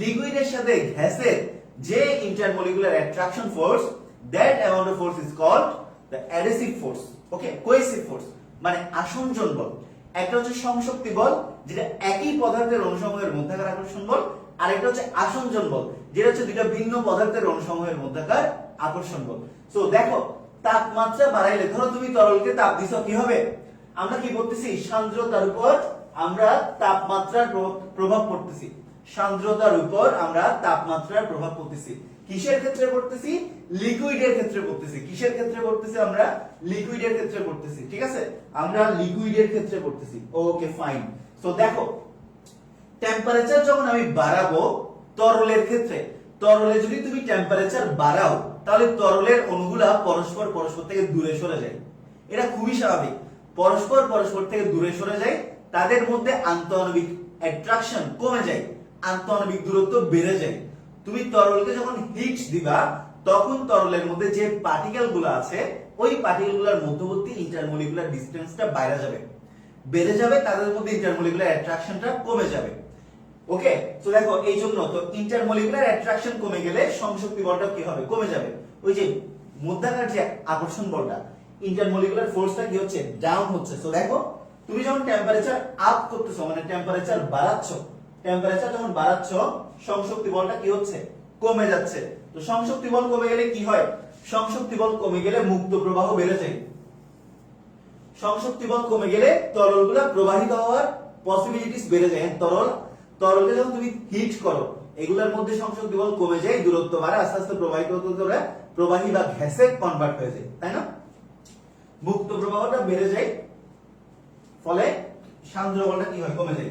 লিকুইডের সাথে গ্যাসের যে intermolecular attraction force that amount of force is called the adhesive force okay cohesive force মানে আসঞ্জন বল একটা হচ্ছে সংশক্তি বল যেটা একই পদার্থের অণুসমূহের মধ্যাকার আকর্ষণ বল আর একটা হচ্ছে আসঞ্জন বল যেটা হচ্ছে দুটো ভিন্ন পদার্থের অণুসমূহের মধ্যাকার আকর্ষণ বল সো দেখো তাপমাত্রা বাড়াইলে ধরো তুমি তরলকে তাপ দিছো কি হবে আমরা কি করতেছি সান্দ্রতার উপর আমরা তাপমাত্রার প্রভাব পড়তেছি সান্দ্রতার উপর আমরা তাপমাত্রার প্রভাব পড়তেছি কিসের ক্ষেত্রে পড়তেছি লিকুইডের ক্ষেত্রে পড়তেছি কিসের ক্ষেত্রে পড়তেছি আমরা লিকুইডের ক্ষেত্রে পড়তেছি ঠিক আছে আমরা লিকুইডের ক্ষেত্রে পড়তেছি ওকে ফাইন সো দেখো টেম্পারেচার যখন আমি বাড়াবো তরলের ক্ষেত্রে তরলে যদি তুমি টেম্পারেচার বাড়াও তাহলে তরলের অণুগুলা পরস্পর পরস্পর থেকে দূরে সরে যায়। এটা খুবই স্বাভাবিক, পরস্পর পরস্পর থেকে দূরে সরে যায়, তাদের মধ্যে আন্তঃআণবিক অ্যাট্রাকশন কমে যায়, আন্তঃআণবিক দূরত্ব বেড়ে যায়। তুমি তরলকে যখন হিট দিবা তখন তরলের মধ্যে যে পার্টিকেল গুলো আছে ওই পার্টিকেল গুলোর মধ্যবর্তী ইন্টারমলিকুলার ডিসটেন্সটা বেড়ে যাবে, তাদের মধ্যে ইন্টারমলিকুলার অ্যাট্রাকশনটা কমে যাবে। ওকে, তো দেখো এই জন্য তো ইন্টারমলিকুলার অ্যাট্রাকশন কমে গেলে সংশক্তি বলটা কি হবে, কমে যাবে। ওই যে মধ্যাকার যে আকর্ষণ বলটা, ইন্টারমলিকুলার ফোর্সটা কি হচ্ছে, ডাউন হচ্ছে। তো দেখো তুমি যখন টেম্পারেচার আপ করতেছো মানে টেম্পারেচার বাড়াচ্ছ সংশক্তি বলটা কি হচ্ছে, কমে যাচ্ছে। তো সংশক্তি বল কমে গেলে কি হয়, সংশক্তি বল কমে গেলে মুক্ত প্রবাহ বেড়ে যায়। সংশক্তি বল কমে গেলে তরলগুলা প্রবাহিত হওয়ার পসিবিলিটিস বেড়ে যায়। তরলকে যখন তুমি হিট করো এগুলোর মধ্যে সংশক্তি বল কমে যায়, দূরত্ব বাড়ে, আস্তে আস্তে প্রবাহিত হতে হতে প্রবাহী বা গ্যাসে কনভার্ট হয়ে যায়, তাই না? মুক্ত প্রবাহটা বেড়ে যায়, ফলে সান্দ্র বলটা কি হয়, কমে যায়।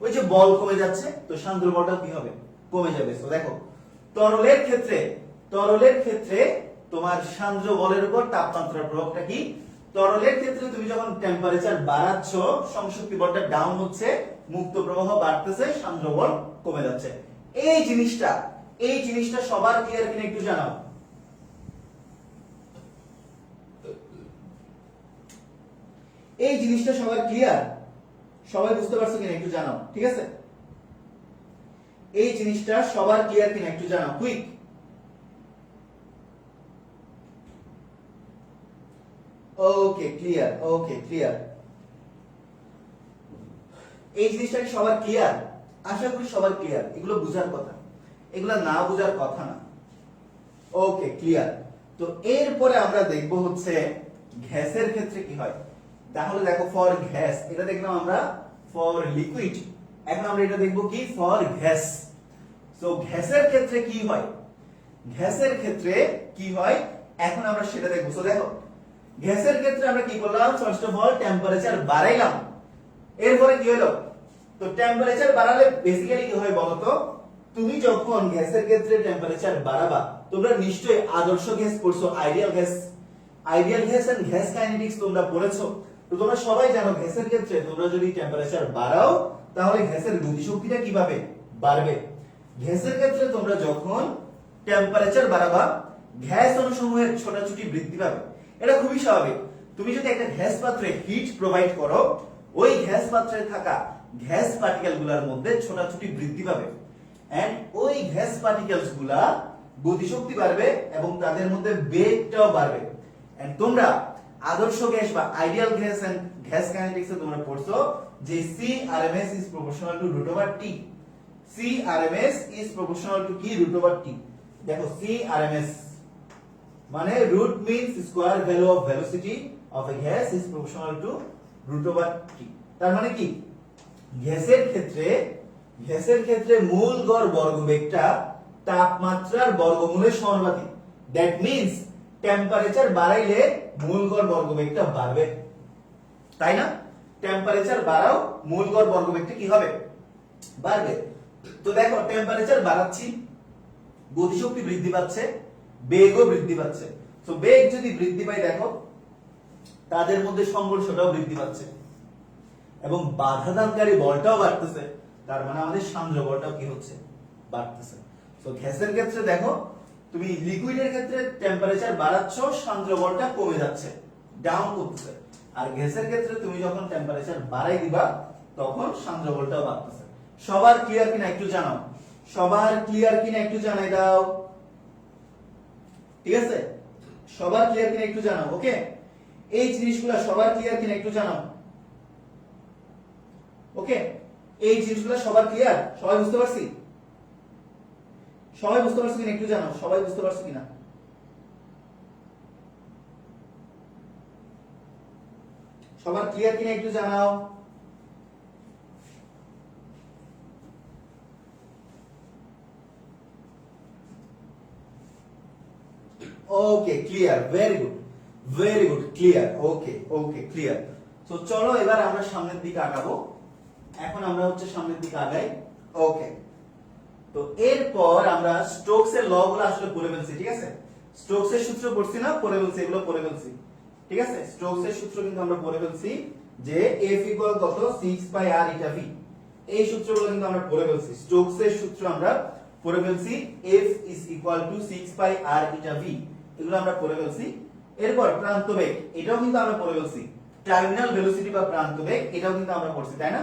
ওই যে বল কমে যাচ্ছে তো সান্দ্র বলটা কি হবে, কমে যাবে। তো দেখো তরলের ক্ষেত্রে তোমার সান্দ্র বলের উপর তাপমাত্রার প্রভাবটা কি, তরলের ক্ষেত্রে তুমি যখন টেম্পারেচার বাড়াচ্ছ সংশক্তি বলটা ডাউন হচ্ছে, মুক্ত প্রবাহ বাড়তেছে, সান্দ্র বল কমে যাচ্ছে। এই জিনিসটা সবার ক্লিয়ার কিনা একটু জানাও। এই জিনিসটা সবার ক্লিয়ার, সবাই বুঝতে পারছো কিনা একটু জানাও, ঠিক আছে? এই জিনিসটা সবার ক্লিয়ার কিনা একটু জানাও, কুইক। Okay clear. এই জিনিসটা কি সবার ক্লিয়ার? আশা করি সবার ক্লিয়ার। এগুলো বুঝার কথা, এগুলো না বুঝার কথা না। Okay clear. তো এরপরে আমরা দেখব হচ্ছে গ্যাসের ক্ষেত্রে কি হয়। তাহলে দেখো ফর গ্যাস এটা দেখলাম আমরা, ফর লিকুইড এখন আমরা এটা দেখব কি, ফর গ্যাস। সো গ্যাসের ক্ষেত্রে কি হয় এখন আমরা সেটা দেখব। সো দেখো গ্যাসের ক্ষেত্রে আমরা কি করলাম, ফার্স্ট অফ অল টেম্পারেচার বাড়াইলাম, এরপরে কি হলো, তো টেম্পারেচার বাড়ালে বেসিক্যালি কি হয় বলতো, তুমি যখন গ্যাসের ক্ষেত্রে টেম্পারেচার বাড়াবা, তোমরা নিশ্চয়ই আদর্শ গ্যাস পড়ছো, ideal gas and gas kinetics তোমরা পড়েছো। তো তোমরা সবাই জানো গ্যাসের ক্ষেত্রে তোমরা যদি টেম্পারেচার বাড়াও তাহলে গ্যাসের গতিশক্তিটা কিভাবে বাড়বে। গ্যাসের ক্ষেত্রে তোমরা যখন টেম্পারেচার বাড়াবা গ্যাস অণুসমূহের ছোটাছুটি বৃদ্ধি পাবে, এটা খুবই স্বাভাবিক। তুমি যদি একটা গ্যাস পাত্রে হিট প্রোভাইড করো, ওই গ্যাস পাত্রে থাকা গ্যাস পার্টিকেল গুলার মধ্যে ছোটাছুটি বৃদ্ধি পাবে, এন্ড ওই গ্যাস পার্টিকেলস গুলা গতিশক্তি বাড়বে এবং তাদের মধ্যে বেগটাও বাড়বে। এন্ড তোমরা আদর্শ গ্যাস বা আইডিয়াল গ্যাস এন্ড গ্যাস কাইনেটিক্সে তোমরা পড়ছো যে CRMS is proportional to root over T। CRMS is proportional to কি, root over T। দেখো CRMS মানে root means square value of velocity of a gas is proportional to root over T। তার মানে কি, গ্যাসের ক্ষেত্রে মূল গড় বর্গবেগটা তাপমাত্রার বর্গমূলের সমানুপাতিক। দ্যাট মিন্স টেম্পারেচার বাড়াইলে মূল গড় বর্গবেগটা বাড়বে, তাই না? টেম্পারেচার বাড়াও মূল গড় বর্গবেগটা কি হবে, বাড়বে। তো দেখো টেম্পারেচার বাড়াচ্ছি, গতিশক্তি বৃদ্ধি পাচ্ছে, বেগও বৃদ্ধি পাচ্ছে। তো বেগ যদি বৃদ্ধি পায় দেখো তাদের মধ্যে সংঘর্ষটাও বৃদ্ধি পাচ্ছে এবং বাধাদানকারী বলটাও বাড়তেছে, তার মানে আমাদের সান্দ্র বলটাও কি হচ্ছে, বাড়তেছে। তো গ্যাসের ক্ষেত্রে দেখো তুমি লিকুইডের ক্ষেত্রে টেম্পারেচার বাড়াচ্ছ, সান্দ্র বলটা কমে যাচ্ছে, ডাউন করতেছে। আর গ্যাসের ক্ষেত্রে তুমি যখন টেম্পারেচার বাড়াই দিবা তখন সান্দ্র বলটাও বাড়তেছে। সবার ক্লিয়ার কিনা একটু জানাও, জানাই দাও, ঠিক আছে? সবার ক্লিয়ার কিনা একটু জানাও। ওকে, এই জিনিসগুলো সবার ক্লিয়ার কিনা একটু জানাও। ওকে, এই জিনিসগুলো সবার ক্লিয়ার, সবাই বুঝতে পারছি কিনা একটু জানাও, সবাই বুঝতে পারছো কিনা? সবার ক্লিয়ার কিনা একটু জানাও। Okay clear, very good clear. Okay clear. তো চলো এবার আমরা সামনের দিকে আগাবো। এখন আমরা হচ্ছে সামনের দিকে আগাই। ওকে, তো এরপর আমরা স্টোকস এর ল গুলো আসলে পড়ে ফেলছি, ঠিক আছে? স্টোকস এর সূত্র পড়ছি না, পড়ে ফেলছি, এগুলো পড়ে ফেলছি, ঠিক আছে? স্টোকস এর সূত্র কিন্তু আমরা পড়ে ফেলছি যে F ইকুয়াল কত 6 পাই r ইটা v, এই সূত্রগুলো কিন্তু আমরা পড়ে ফেলছি। স্টোকস এর সূত্র আমরা পড়ে ফেলছি, F is equal to 6 pi r eta v, এগুলো আমরা পড়ে ফেলছি। এরপর প্রান্ত বেগ, এটাও কিন্তু আমরা পড়ে ফেলছি। টার্মিনাল ভেলোসিটি বা প্রান্ত বেগ, এটাও কিন্তু আমরা পড়ছি, তাই না?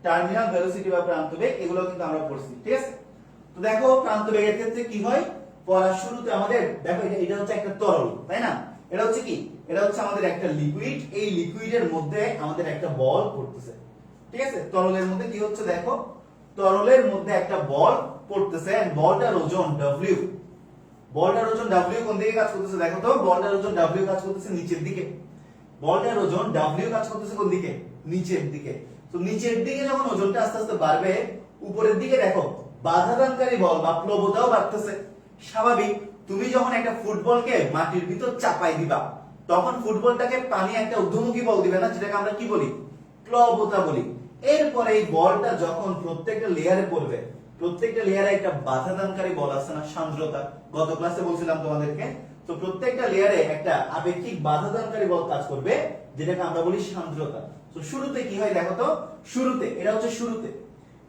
টার্মিনাল ভেলোসিটি বা প্রান্ত বেগ, এগুলো কিন্তু আমরা পড়ছি, ঠিক আছে? তো দেখো প্রান্ত বেগের ক্ষেত্রে কি হয়, পড়ার শুরুতে আমাদের দেখো এটা হচ্ছে একটা তরল, তাই না? এটা হচ্ছে কি, এটা হচ্ছে আমাদের একটা লিকুইড, এই লিকুইডের মধ্যে আমাদের একটা বল পড়তেছে, ঠিক আছে? তরলের মধ্যে কি হচ্ছে দেখো, তরলের মধ্যে একটা বল পড়তেছে, এন্ড বলটার ওজন W, বলটার ওজন W কোন দিকে কাজ করতেছে দেখো তো, বলটার ওজন W কাজ করতেছে নিচের দিকে, বলটার ওজন W কাজ করতেছে কোন দিকে, নিচের দিকে। তো নিচের দিকে যখন ওজনটা আস্তে আস্তে বাড়বে, উপরের দিকে দেখো বাধাদানকারী বল বা প্লবতাও বাড়তেছে। স্বাভাবিক, তুমি যখন একটা ফুটবলকে মাটির ভিতর চাপাই দিবা, তখন ফুটবলটাকে পানি একটা ঊর্ধ্বমুখী বল দিবে না, যেটাকে আমরা কি বলি, প্লবতা বলি। এরপরে এই বলটা যখন প্রত্যেকটা লেয়ারে পড়বে, প্রত্যেকটা লেয়ারে একটা বাধাদানকারী বল আছে না, সান্দ্রতা, গত ক্লাসে বলছিলাম তোমাদেরকে। তো প্রত্যেকটা লেয়ারে একটা আপেক্ষিক বাধাদানকারী বল কাজ করবে, যেটাকে আমরা বলি সান্দ্রতা। তো শুরুতে কি হয় দেখো তো, শুরুতে এটা হচ্ছে শুরুতে,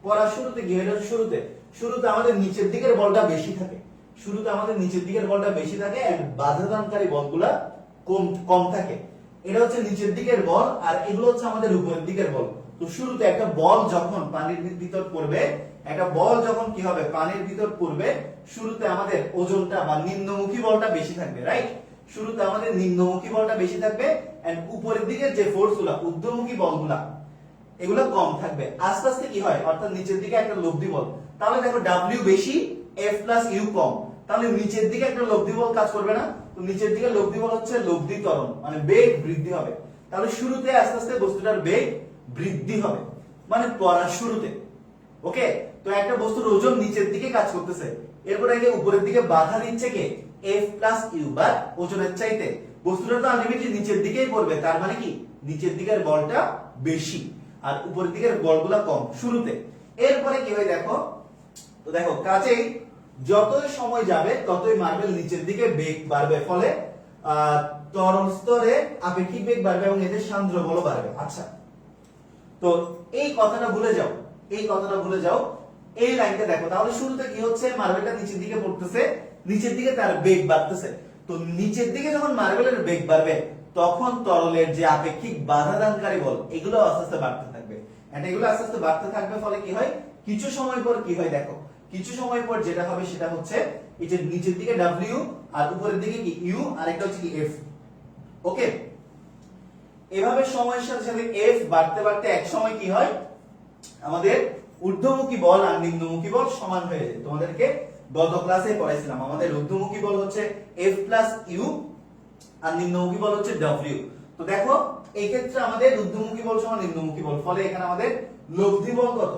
পড়া শুরুতে কি হয়, এটা হচ্ছে শুরুতে, শুরুতে আমাদের নিচের দিকের বলটা বেশি থাকে, শুরুতে আমাদের নিচের দিকের বলটা বেশি থাকে, আর বাধাদানকারী বলগুলা কম কম থাকে। এটা হচ্ছে নিচের দিকের বল, আর এগুলো হচ্ছে আমাদের উপরের দিকের বল। তো শুরুতে একটা বল যখন পানির ভিতর পড়বে, একটা বল যখন কি হবে পানির ভিতর পড়বে, শুরুতে আমাদের ওজনটা বা নিম্নমুখী বলটা বেশি থাকবে, রাইট? শুরুতে আমাদের নিম্নমুখী বলটা বেশি থাকবে, এন্ড উপরের দিকের যে ফোর্সগুলা, ঊর্ধ্বমুখী বলগুলা, এগুলো কম থাকবে। আস্তে আস্তে কি হয়, অর্থাৎ নিচের দিকে একটা লব্ধি বল, তাহলে দেখো W বেশি, F প্লাস U কম, তাহলে নিচের দিকে একটা লব্ধি বল কাজ করবে না? তো নিচের দিকে লব্ধি বল হচ্ছে লব্ধি ত্বরণ, মানে বেগ বৃদ্ধি হবে। তাহলে শুরুতে আস্তে আস্তে বস্তুটার বেগ বৃদ্ধি হবে, মানে পড়ার শুরুতে। ওকে, তো একটা বস্তুর ওজন নিচের দিকে কাজ করতেছে, এরপর একে উপরের দিকে বাধা দিচ্ছে কে, F প্লাস U, বা ওজনের চাইতে বস্তুটা তো আলটিমেটলি নিচের দিকেই পড়বে, তার মানে কি নিচের দিকের বলটা বেশি আর উপরের দিকের বলগুলা কম শুরুতে। এরপরে কি হয় দেখো, তো দেখো কাজেই যতই সময় যাবে ততই মার্বেল নিচের দিকে বেগ বাড়বে, ফলে তরল স্তরে আপেক্ষিক বেগ বাড়বে এবং এদের সান্দ্র বলও বাড়বে। আচ্ছা, তো এই কথাটা ভুলে যাও, এই কথাটা ভুলে যাও, এই লাইনটা দেখো। তাহলে শুরুতে কি হচ্ছে, মার্বেলটা নিচের দিকে পড়তেছে, নিচের দিকে তার বেগ বাড়তেছে। তো নিচের দিকে যখন মার্বেলের বেগ বাড়বে, তখন তরলের যে আপেক্ষিক বাধাদানকারী বল, এগুলো আস্তে আস্তে বাড়তে থাকবে, এন্ড এগুলো আস্তে আস্তে বাড়তে থাকবে, ফলে কি হয়, কিছু সময় পর কি হয় দেখো, কিছু সময় পর যেটা হবে সেটা হচ্ছে এই যে নিচের দিকে W আর উপরের দিকে কি U, আর একটা হচ্ছে কি F। ওকে, এভাবে সময়ের সাথে সাথে F বাড়তে বাড়তে এক সময় কি হয়, আমাদের ঊর্ধ্বমুখী বল আর নিম্নমুখী বল সমান হয়ে যায়। তোমাদেরকে গত ক্লাসে পড়াইছিলাম, আমাদের ঊর্ধ্বমুখী বল হচ্ছে F প্লাস U আর নিম্নমুখী বল হচ্ছে W। তো দেখো এই ক্ষেত্রে আমাদের ঊর্ধ্বমুখী বল সমান নিম্নমুখী বল, ফলে এখানে আমাদের লব্ধি বল কত,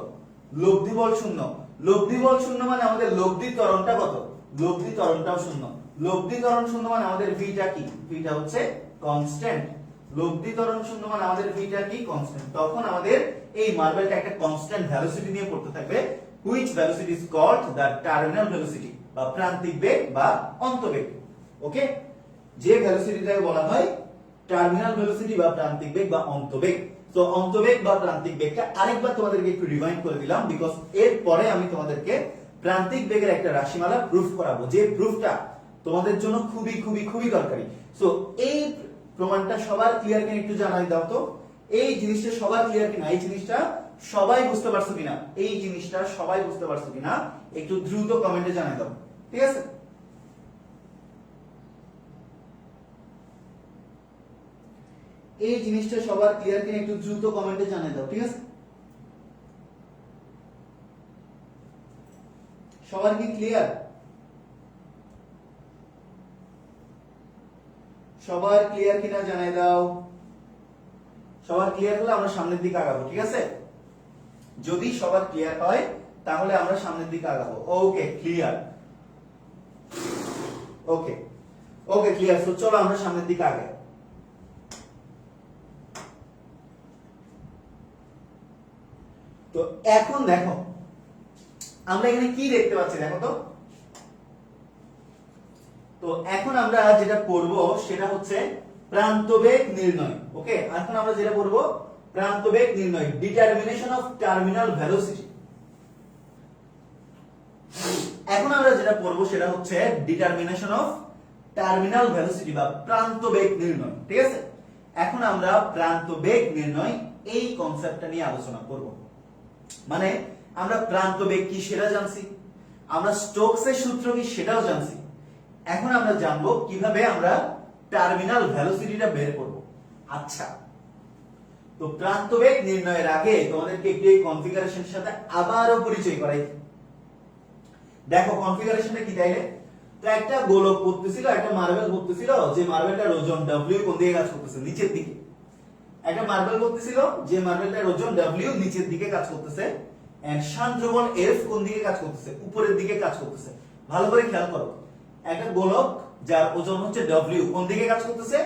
লব্ধি বল শূন্য। লব্ধি বল শূন্য মানে আমাদের লব্ধি ত্বরণটা কত, লব্ধি ত্বরণটাও শূন্য। লব্ধি ত্বরণ শূন্য মানে আমাদের ভিটা কি, ভিটা হচ্ছে কনস্ট্যান্ট। লব্ধি ত্বরণ শূন্য মানে আমাদের ভিটা কি, কনস্ট্যান্ট। তখন আমাদের এই মার্বেলটা একটা কনস্ট্যান্ট ভেলোসিটি নিয়ে পড়তে থাকবে, which velocity is called the terminal velocity, বা প্রান্তিক বেগ বা অন্তবেগ। ওকে, যে ভেলোসিটিটাকে বলা হয় টার্মিনাল ভেলোসিটি বা প্রান্তিক বেগ বা অন্তবেগ। তো অন্তবেগ বা প্রান্তিক বেগটা আরেকবার তোমাদেরকে একটু রিমাইন্ড করে দিলাম, বিকজ এর পরে আমি তোমাদেরকে প্রান্তিক বেগের একটা রাশিমালা প্রুফ করাবো, যে প্রুফটা তোমাদের জন্য খুবই খুবই খুবই দরকারি। সো এই প্রমাণটা সবার ক্লিয়ার কিনা একটু জানাই দাও তো, এই জিনিসটা সবার ক্লিয়ার কিনা, এই জিনিসটা সবাই বুঝতে পারছো কিনা, এই জিনিসটা সবাই বুঝতে পারছো কিনা একটু দ্রুত কমেন্টে জানাই দাও, ঠিক আছে? এই জিনিসটা সবার ক্লিয়ার কিনা একটু দ্রুত কমেন্টে জানিয়ে দাও, ঠিক আছে? সবার কি ক্লিয়ার? সবার ক্লিয়ার কিনা জানিয়ে দাও। সবার ক্লিয়ার হলে আমরা সামনের দিকে আগাবো, ঠিক আছে? যদি সবার ক্লিয়ার হয় তাহলে আমরা সামনের দিকে আগাবো। ওকে, ক্লিয়ার। ওকে ওকে, ক্লিয়ার। তো চলো আমরা সামনের দিকে আগাই। তো এখন দেখো, আমরা এখানে কি দেখতে পাচ্ছি দেখো তো। তো এখন আমরা যেটা পড়ব সেটা হচ্ছে প্রান্তবেগ নির্ণয়। ওকে, এখন আমরা যেটা পড়ব প্রান্তবেগ নির্ণয়, ডিটারমিনেশন অফ টার্মিনাল ভেলোসিটি। এখন আমরা যেটা পড়ব সেটা হচ্ছে ডিটারমিনেশন অফ টার্মিনাল ভেলোসিটি বা প্রান্তবেগ নির্ণয়। ঠিক আছে, এখন আমরা প্রান্তবেগ নির্ণয় এই কনসেপ্টটা নিয়ে আলোচনা করব। মানে আমরা প্রান্তবেগ কি সেটা জানছি, আমরা স্টোকসের সূত্র কি সেটাও জানছি। এখন আমরা জানবো কিভাবে আমরা টার্মিনাল ভেলোসিটিটা বের করব। আচ্ছা, তো প্রান্তবেগ নির্ণয়ের আগে তোমাদেরকে একটু এই কনফিগারেশনের সাথে আবারও পরিচয় করাই। দেখো কনফিগারেশনটা কি তাইলে, তো একটা গোলক পড়তেছিল, একটা মার্বেল পড়তেছিল, যে মার্বেলটার ওজন W কোন দিকে কাজ করতেছে, নিচের দিকে। একটা মার্বেল পড়তেছিল, যে মার্বেলটার ওজন W নিচের দিকে কাজ করতেছে, এন্ড সান্দ্র বল F কোন দিকে কাজ করতেছে, উপরের দিকে কাজ করতেছে। ভালো করে খেয়াল করো, একটা গোলক যার ওজন হচ্ছে W কোন দিকে কাজ করতেছে,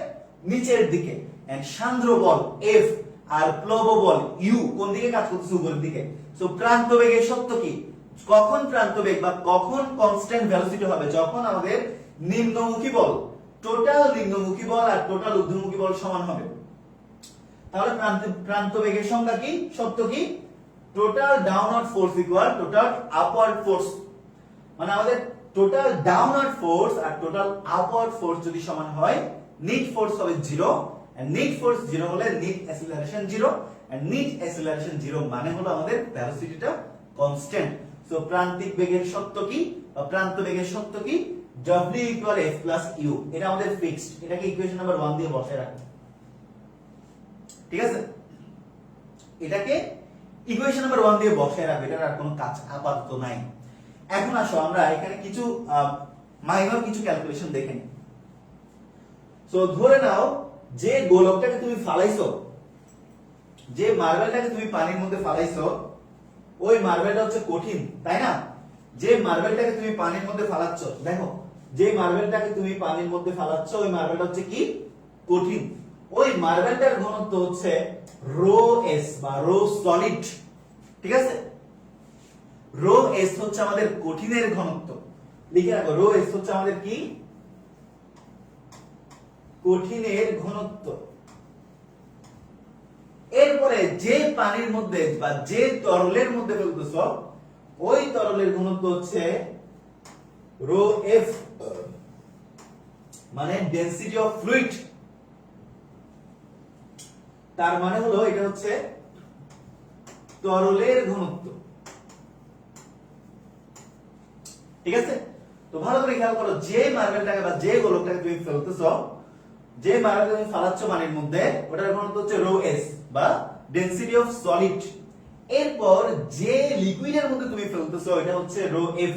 নিচের দিকে, এন্ড সান্দ্র বল F আর প্লব বল U কোন দিকে কাজ করতেছে, উপরের দিকে। সো প্রান্তবেগের সত্য কি, কখন প্রান্তবেগ বা কখন কনস্ট্যান্ট ভেলোসিটি হবে, যখন আমাদের নিম্নমুখী বল, টোটাল নিম্নমুখী বল আর টোটাল ঊর্ধ্বমুখী বল সমান হবে। তাহলে প্রান্তবেগের সংজ্ঞা কি, সত্য কি, total downward force equal total upward force. মানে আমাদের টোটাল ডাউনওয়ার্ড ফোর্স আর টোটাল আপওয়ার্ড ফোর্স যদি সমান হয়, নিট ফোর্স হবে 0, এন্ড নিট ফোর্স 0 হলে নিট অ্যাসিলারেশন 0, এন্ড নিট অ্যাসিলারেশন 0 মানে হলো আমাদের ভেলোসিটিটা কনস্ট্যান্ট। সো প্রান্তিক বেগের সত্য কি বা প্রান্ত বেগের সত্য কি, W equal F plus U, এটা আমাদের ফিক্সড। এটাকে ইকুয়েশন নাম্বার 1 দিয়ে বসায় রাখো। ঠিক আছে, এটাকে ইকুয়েশন নাম্বার 1 দিয়ে বসায় রাখবে, এটার আর কোনো কাজ আপাতত নাই। এখন আসো আমরা এখানে কিছু মাইনর কিছু ক্যালকুলেশন দেখে নিই। সো ধরে নাও যে গোলকটাকে তুমি ফালাইছো, যে মার্বেলটাকে তুমি পানির মধ্যে ফালাইছো, ওই মার্বেলটা হচ্ছে কঠিন, তাই না? যে মার্বেলটাকে তুমি পানির মধ্যে ফালাচ্ছ, দেখো যে মার্বেলটাকে তুমি পানির মধ্যে ফালাচ্ছ ওই মার্বেলটা হচ্ছে কি, কঠিন। ওই মার্বেলটার ঘনত্ব হচ্ছে রো এস বা রো সলিড। ঠিক আছে, রো এস হচ্ছে আমাদের কঠিনের ঘনত্ব, লিখে রাখো। রো এস হচ্ছে আমাদের কি, কঠিনের ঘনত্ব। এরপরে যে পানির মধ্যে বা যে তরলের মধ্যে ফেলতেছ ওই তরলের ঘনত্ব হচ্ছে রো এফ, মানে ডেনসিটি অফ ফ্লুইড। তার মানে হলো এটা হচ্ছে তরলের ঘনত্ব। ঠিক আছে, তো ভালো করে খেয়াল করো, যে মার্বেলটাকে বা যে গোলকটাকে তুমি ফেলতেছ, যে মার্বেলটা তুমি ফালাচ্ছ পানির মধ্যে, ওটার ঘনত্ব হচ্ছে রো এস বা ডেনসিটি অফ সলিড। এরপর যে লিকুইডের মধ্যে তুমি ফেলতেছো এটা হচ্ছে রো এফ,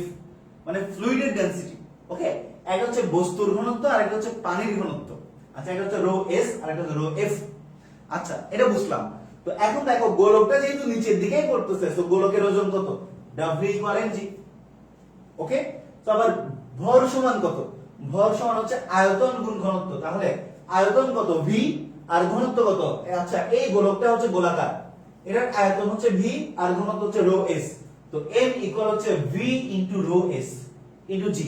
মানে ফ্লুইডের ডেনসিটি। ওকে, একটা হচ্ছে বস্তুর ঘনত্ব আর একটা হচ্ছে পানির ঘনত্ব। আচ্ছা, এটা হচ্ছে রো এস আর এটা হচ্ছে রো এফ। আচ্ছা, এটা বুঝলাম। তো এখন দেখো গোলকটা যেহেতু নিচের দিকেই পড়তেছে, তো গোলকের ওজন কত, W ইকুয়াল mg। ওকে, তো আবার ভর সমান কত, ভর সমান হচ্ছে আয়তন গুণ ঘনত্ব। তাহলে আয়তন কত, v, আর ঘনত্ব কত। আচ্ছা, এই গোলকটা হচ্ছে গোলাকার, এটার আয়তন হচ্ছে v আর ঘনত্ব হচ্ছে রো s। তো m ইকুয়াল হচ্ছে v into rho s into g।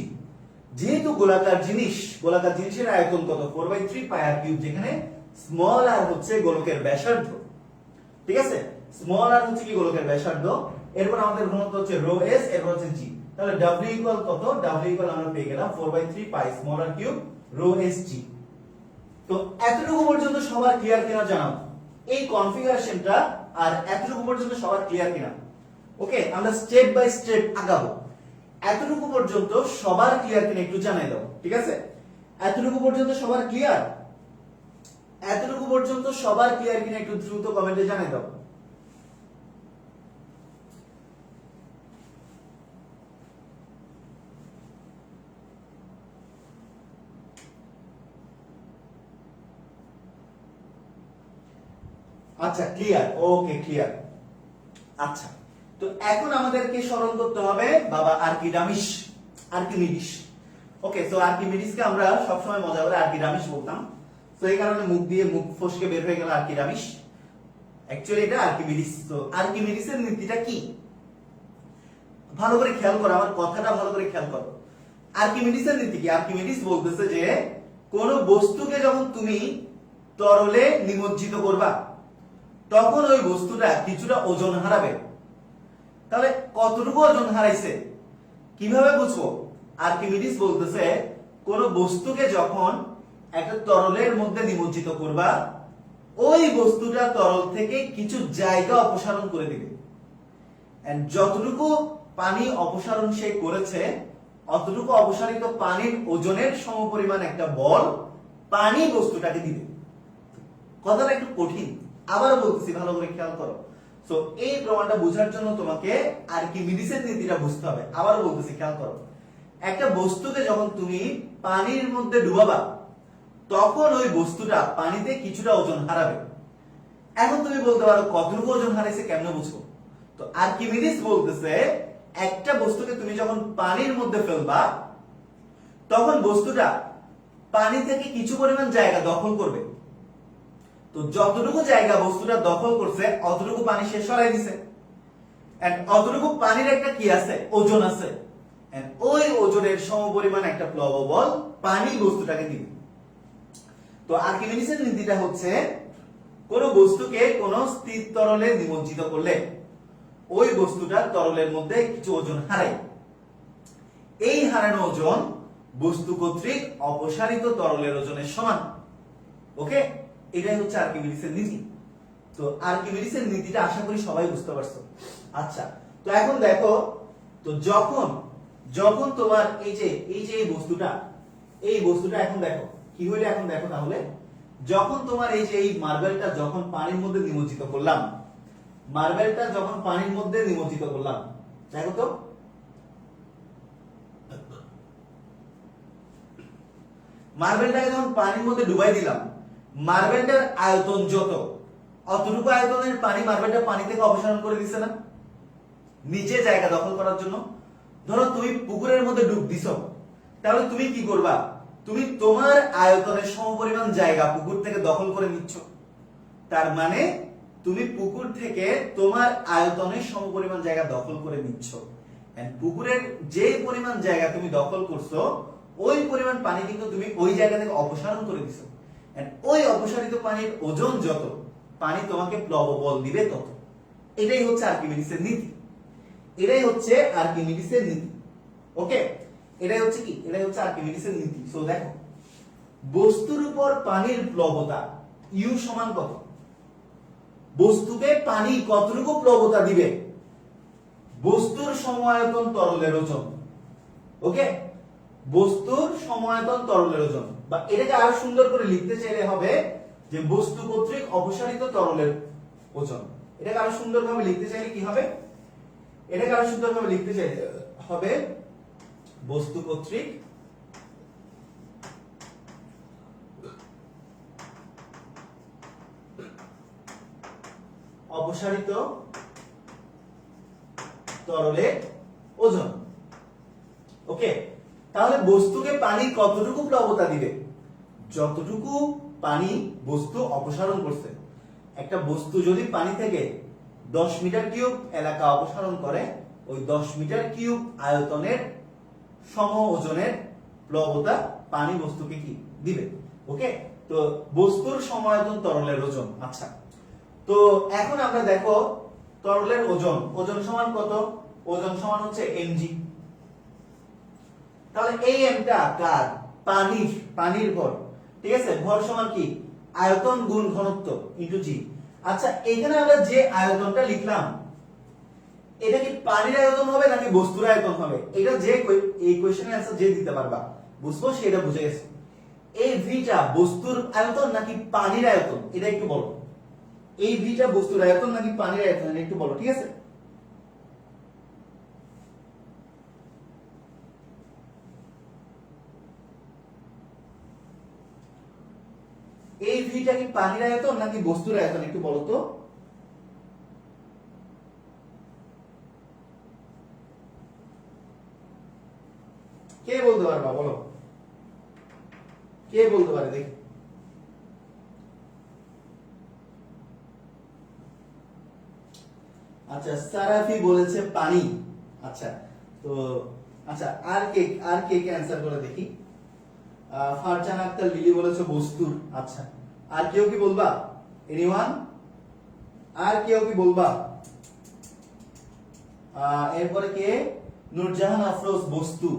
যেহেতু গোলাকার জিনিস, গোলাকার জিনিসের আয়তন কত, 4/3 পাই আর কিউব, যেখানে স্মল আর হচ্ছে গোলকের ব্যাসার্ধ। ঠিক আছে, স্মল আর হচ্ছে কি গোলকের ব্যাসার্ধ। এরপর আমাদের ঘনত্ব হচ্ছে রো s, এরপর হচ্ছে g। তাহলে W ইকুয়াল কত, W ইকুয়াল আমরা পেয়ে গেলাম 4/3 pi small r cube rho s g। তো এতটুকু পর্যন্ত সবার ক্লিয়ার কিনা জানাও, এই কনফিগারেশনটা আর এতটুকু পর্যন্ত সবার ক্লিয়ার কিনা। ওকে, আমরা স্টেপ বাই স্টেপ আগাবো। এতটুকু পর্যন্ত সবার ক্লিয়ার কিনা একটু জানাই দাও। ঠিক আছে, এতটুকু পর্যন্ত সবার ক্লিয়ার, এতটুকু পর্যন্ত সবার ক্লিয়ার কিনা একটু দ্রুত কমেন্টে জানাই দাও। আচ্ছা, ক্লিয়ার, ওকে ক্লিয়ার। আচ্ছা, তো এখন আমাদেরকে স্মরণ করতে হবে বাবা আর্কিডামিস, আর্কিমিডিস। ওকে, সো আর্কিমিডিসকে আমরা সবসময় মজা করে আর্কিডামিস বলতাম, তো এই কারণে মুখ দিয়ে মুখ ফসকে বের হয়ে গেল আর্কিডামিস। অ্যাকচুয়ালি এটা আর্কিমিডিস। তো আর্কিমিডিসের নীতিটা কি, ভালো করে খেয়াল করো, আমার কথাটা ভালো করে খেয়াল করো। আর্কিমিডিসের নীতি কি? আর্কিমিডিস বলতেছে যে কোন বস্তুকে যখন তুমি তরলে নিমজ্জিত করবা তখন ওই বস্তুটা কিছুটা ওজন হারাবে। তাহলে কতটুকু ওজন হারাইছে কিভাবে বুঝবো? আর্কিমিডিস বলতেছে কোন বস্তুকে যখন একটা তরলের মধ্যে নিমজ্জিত করবা ওই বস্তুটা তরল থেকে কিছু জায়গা অপসারণ করে দিবে। এন্ড যতটুকু পানি অপসারণ সে করেছে অতটুকু অপসারিত পানির ওজনের সমপরিমাণ একটা বল পানি বস্তুটাকে দিবে। কথাটা একটু কঠিন, আবারও বলতেছি, ভালো করে খেয়াল করো। সো এই প্রমাণটা বোঝার জন্য তোমাকে আর্কিমিডিসের নীতিটা বুঝতে হবে। আবারও বলতেছি, খেয়াল করো। একটা বস্তুকে যখন তুমি পানির মধ্যে ডুবাবা তখন ওই বস্তুটা পানিতে কিছুটা ওজন হারাবে। এখন তুমি বলতে পারো কতটুকু ওজন হারাইছে কেমনে বুঝবো? তো আর্কিমিডিস বলতেছে একটা বস্তুকে তুমি যখন পানির মধ্যে ফেলবা তখন বস্তুটা পানি থেকে কিছু পরিমাণ জায়গা দখল করবে। তো যতটুকু জায়গা বস্তুটা দখল করছে অতটুকু পানি সে সরাই দিছে। এন্ড অতটুকু পানির একটা কি আছে? ওজন আছে। এন্ড ওই ওজনের সমপরিমাণ একটা প্লববল পানি বস্তুটাকে দিবে। তো আর্কিমিডিসের নীতিটা হচ্ছে কোন বস্তুকে কোন স্থির তরলে নিমজ্জিত করলে ওই বস্তুটা তরলের মধ্যে কিছু ওজন হারায়। এই হারানো ওজন বস্তু কর্তৃক অপসারিত তরলের ওজনের সমান। ওকে, এটাই হচ্ছে আর্কিমিডিসের নীতি। তো আর্কিমিডিসের নীতিটা আশা করি সবাই বুঝতে পারছো। আচ্ছা, তো এখন দেখো, তো যখন তোমার এই যে এই বস্তুটা এখন দেখো কি হইলো। এখন দেখো তাহলে যখন তোমার এই যে এই মার্বেলটা যখন পানির মধ্যে নিমজ্জিত করলাম, দেখো তো মার্বেলটাকে যখন পানির মধ্যে ডুবাই দিলাম, মার্বেলটার আয়তন যত অতটুকু আয়তনের পানি মার্বেলটা পানি থেকে অপসারণ করে দিছে না নিচে জায়গা দখল করার জন্য। ধরো তুমি পুকুরের মধ্যে ডুব দিছো, তাহলে তুমি কি করবা? তুমি তোমার আয়তনের সমপরিমাণ জায়গা পুকুর থেকে দখল করে নিচ্ছ। তার মানে তুমি পুকুর থেকে তোমার আয়তনের সমপরিমাণ জায়গা দখল করে নিচ্ছ। এন্ড পুকুরের যে পরিমাণ জায়গা তুমি দখল করছো ওই পরিমাণ পানি কিন্তু তুমি ওই জায়গা থেকে অপসারণ করে দিছো। এন্ড ওই অপসারিত পানির ওজন যত পানি তোমাকে প্লববল দিবে তত। এটাই হচ্ছে আর্কিমিডিসের নীতি। ওকে, এটাই হচ্ছে কি? এটাই হচ্ছে আর্কিমিডিসের নীতি। সো দেখো, বস্তুর উপর পানির প্লবতা ইউ সমান কত? বস্তুকে পানি কতটুকু প্লবতা দিবে? বস্তুর সমায়তন তরলের ওজন। ওকে, বস্তুর সমায়তন তরলের ওজন, বা এটাকে আরো সুন্দর করে লিখতে চাইলে হবে যে বস্তু কর্তৃক অপসারিত তরলের ওজন। এটাকে আরো সুন্দরভাবে লিখতে চাইলে কি হবে? হবে বস্তু কর্তৃক অপসারিত তরলের ওজন। ওকে, তাহলে বস্তুকে পানি কতটুকু প্লবতা দিবে? যতটুকু পানি বস্তু অপসারণ করছে। একটা বস্তু যদি পানি থেকে 10 মিটার কিউব এলাকা অপসারণ করে, ওই 10 মিটার কিউব আয়তনের সম ওজনের প্লবতা পানি বস্তুকে কি দিবে। ওকে, তো বস্তুর সমায়তন তরলের ওজন। আচ্ছা, তো এখন আমরা দেখো তরলের ওজন সমান কত? ওজন সমান হচ্ছে mg। তাহলে এই mটা কার? পানির ভর। ঠিক আছে, ভর সমান কি? আয়তন গুণ ঘনত্ব ইনটু জি। আচ্ছা, এখানে আমরা যে আয়তনটা লিখলাম এটা কি পানির আয়তন হবে নাকি বস্তুর আয়তন হবে? এটা যে এই কোশ্চেনের অ্যানসার যে দিতে পারবা বুঝবো সেটা বুঝে গেছে। এই ভিটা বস্তুর আয়তন নাকি পানির আয়তন এটা একটু বলো। এই ভিটা বস্তুর আয়তন নাকি পানির আয়তন এটা একটু বলো, ঠিক আছে? এই ভিটা কি পানির আয়তন নাকি বস্তুর আয়তন একটু বলো তো। কে বলতে পারবা? বলো, কে বলতে পারে দেখি। আচ্ছা, সারাফি বলেছে পানি। আচ্ছা তো আচ্ছা আর কে অ্যানসার করে দেখি। ফারজানা আক্তার লিলি বলেছে বস্তুর। আচ্ছা আর কেউ কি বলবা? এনিওয়ান? আর কেউ কি বলবা? এরপরে কে? নূরজাহান আফরোজ বস্তু।